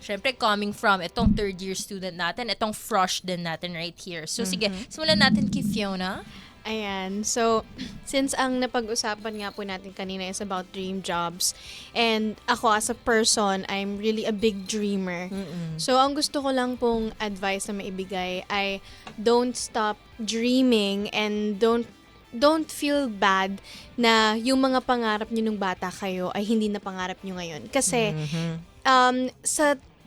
[SPEAKER 2] Siyempre, coming from itong third year student natin, itong frosh din natin right here. So, sige, simulan natin kay Fiona.
[SPEAKER 4] Ayan. So, since ang napag-usapan nga po natin kanina is about dream jobs, and ako as a person, I'm really a big dreamer. So, ang gusto ko lang pong advice na maibigay ay don't stop dreaming and don't feel bad na yung mga pangarap nyo nung bata kayo ay hindi na pangarap nyo ngayon. Kasi,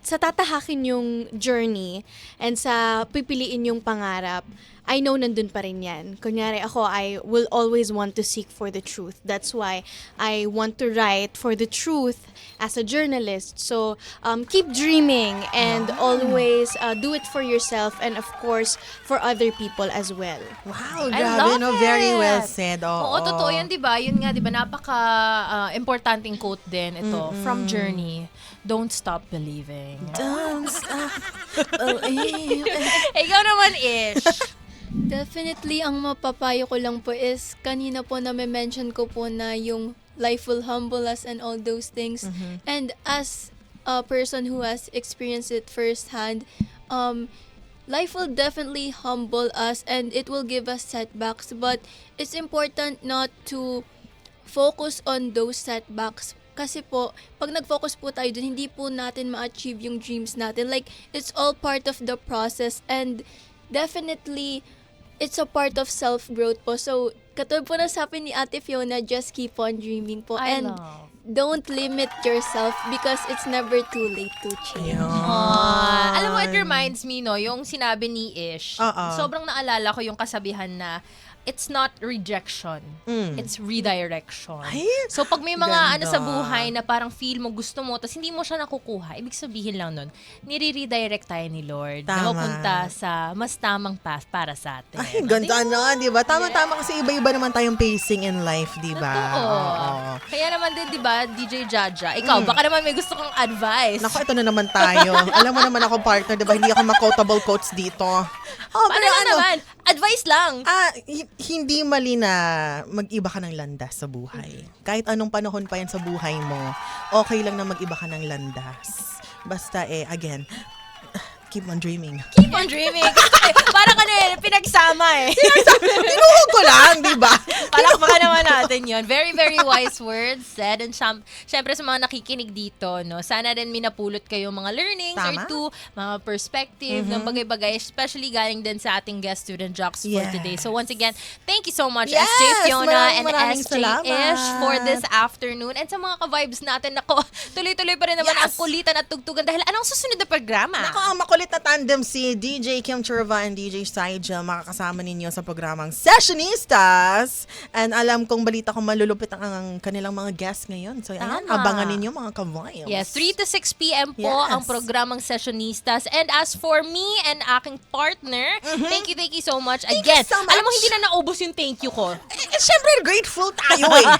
[SPEAKER 4] sa tatahakin yung journey and sa pipiliin yung pangarap, I know nandun pa rin yan. Kunyari ako, I will always want to seek for the truth. That's why I want to write for the truth as a journalist. So, keep dreaming and always do it for yourself and of course, for other people as well.
[SPEAKER 3] Wow,
[SPEAKER 2] I
[SPEAKER 3] grabe,
[SPEAKER 2] love
[SPEAKER 3] no? Very
[SPEAKER 2] it.
[SPEAKER 3] well said.
[SPEAKER 2] Oo, totoo yan, di ba? Yun nga, di ba? Napaka-importanting quote din ito from Journey. Don't stop believing.
[SPEAKER 3] Don't stop believing.
[SPEAKER 2] Ikaw naman, Ish.
[SPEAKER 5] Definitely, ang mapapayo ko lang po is, kanina po na-mention ko po na yung life will humble us and all those things. And as a person who has experienced it firsthand, life will definitely humble us and it will give us setbacks. But it's important not to focus on those setbacks. Kasi po, pag nag-focus po tayo dun, hindi po natin ma-achieve yung dreams natin. Like, it's all part of the process and definitely, it's a part of self-growth po. So, katulad po na sabi ni Ate Fiona, just keep on dreaming po.
[SPEAKER 2] I
[SPEAKER 5] And
[SPEAKER 2] love.
[SPEAKER 5] don't limit yourself because it's never too late to change.
[SPEAKER 2] Alam mo, it reminds me, no, yung sinabi ni Ish.
[SPEAKER 3] Oo.
[SPEAKER 2] Sobrang naalala ko yung kasabihan na it's not rejection, it's redirection.
[SPEAKER 3] Ay,
[SPEAKER 2] So pag may mga
[SPEAKER 3] ganda.
[SPEAKER 2] sa buhay na parang feel mo, gusto mo, tapos hindi mo siya nakukuha, ibig sabihin lang nun, nire-redirect tayo ni Lord na
[SPEAKER 3] Tama.
[SPEAKER 2] mapunta sa mas tamang path para sa atin.
[SPEAKER 3] Ay, ganda na, di ba? Tama-tama kasi iba-iba naman tayong pacing in life, di ba?
[SPEAKER 2] Oo.
[SPEAKER 3] Oo.
[SPEAKER 2] Kaya naman din, di ba, DJ Jaja. Ikaw, baka naman may gusto kang advice.
[SPEAKER 3] Naku, ito na naman tayo. Alam mo naman ako, partner, diba? Hindi ako ma-quotable quotes dito. Oh,
[SPEAKER 2] Paano ka naman? Advice lang.
[SPEAKER 3] Hindi mali na mag-iba ka ng landas sa buhay. Kahit anong panahon pa yan sa buhay mo, okay lang na mag-iba ka ng landas. Basta again, keep on dreaming.
[SPEAKER 2] Keep on dreaming. Parang pinagsama
[SPEAKER 3] Tinuhog ko lang, di ba?
[SPEAKER 2] Palakpakan naman natin yon. Very, very wise words said. And syempre sa mga nakikinig dito, no, sana din minapulot kayo mga learnings or
[SPEAKER 3] Tama.
[SPEAKER 2] mga perspective ng bagay-bagay, especially galing din sa ating guest student jocks for
[SPEAKER 3] Yes.
[SPEAKER 2] today. So once again, thank you so much,
[SPEAKER 3] Yes!
[SPEAKER 2] SJ Fiona and
[SPEAKER 3] Maraming
[SPEAKER 2] SJ
[SPEAKER 3] salamat.
[SPEAKER 2] Ish for this afternoon. And sa mga ka-vibes natin, nako, tuloy-tuloy pa rin naman ang
[SPEAKER 3] Yes!
[SPEAKER 2] kulitan at tugtugan dahil anong susunod na programa?
[SPEAKER 3] Ako, ang makulit na tandem si DJ Kim Churva and DJ Saija makakasama ninyo sa programang Sessionistas. And alam kong balita kong malulupit ang kanilang mga guests ngayon. So, ayan,
[SPEAKER 2] Tama.
[SPEAKER 3] abangan ninyo mga ka-vibes.
[SPEAKER 2] Yes, 3 to 6 p.m. po
[SPEAKER 3] Yes.
[SPEAKER 2] ang programang Sessionistas. And as for me and aking partner, thank you so much.
[SPEAKER 3] Thank
[SPEAKER 2] Again,
[SPEAKER 3] you so much.
[SPEAKER 2] alam mo, hindi na naubos yung thank you ko.
[SPEAKER 3] Siyempre, grateful tayo Diba?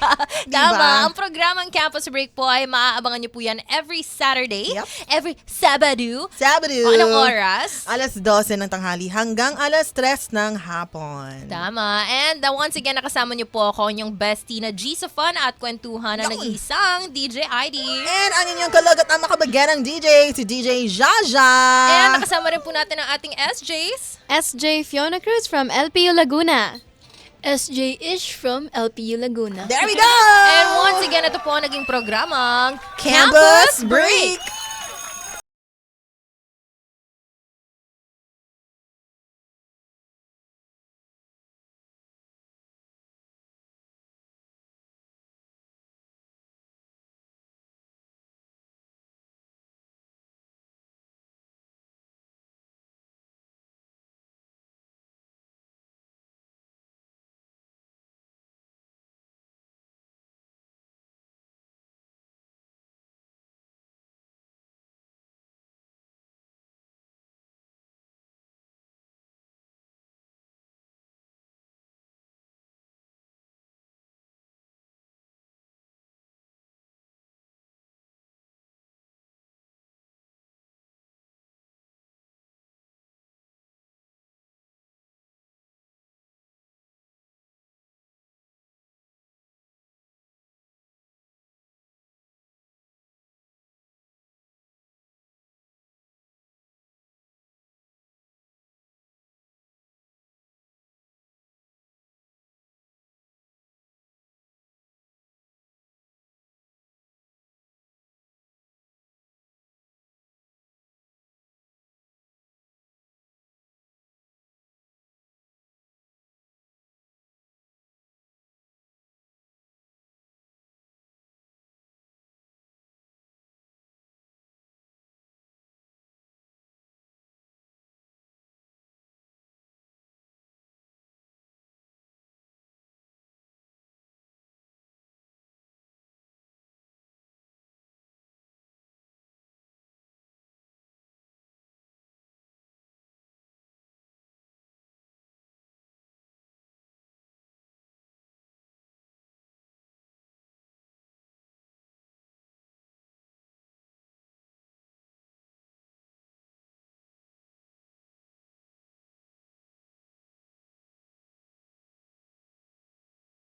[SPEAKER 2] Tama. Ang programang Campus Break po ay maaabangan niyo po yan every Saturday,
[SPEAKER 3] Yep.
[SPEAKER 2] every Sabado.
[SPEAKER 3] Sabado.
[SPEAKER 2] Anong oras?
[SPEAKER 3] Alas 12 ng tanghali hanggang alas 3 ng hapon.
[SPEAKER 2] Tama. And once again, nakasama niyo po ako, yung bestie na G sa fun at kwentuhan na
[SPEAKER 3] Yun.
[SPEAKER 2] nag-iisang DJ ID.
[SPEAKER 3] And ang inyong kalagat ang makabaganang DJ, si DJ Jaja.
[SPEAKER 2] And nakasama rin po natin ang ating SJs.
[SPEAKER 4] SJ Fiona Cruz from LPU Laguna.
[SPEAKER 5] SJ Ish from LPU Laguna.
[SPEAKER 3] There we go!
[SPEAKER 2] And once again, ito po ang naging programang
[SPEAKER 3] Campus Break!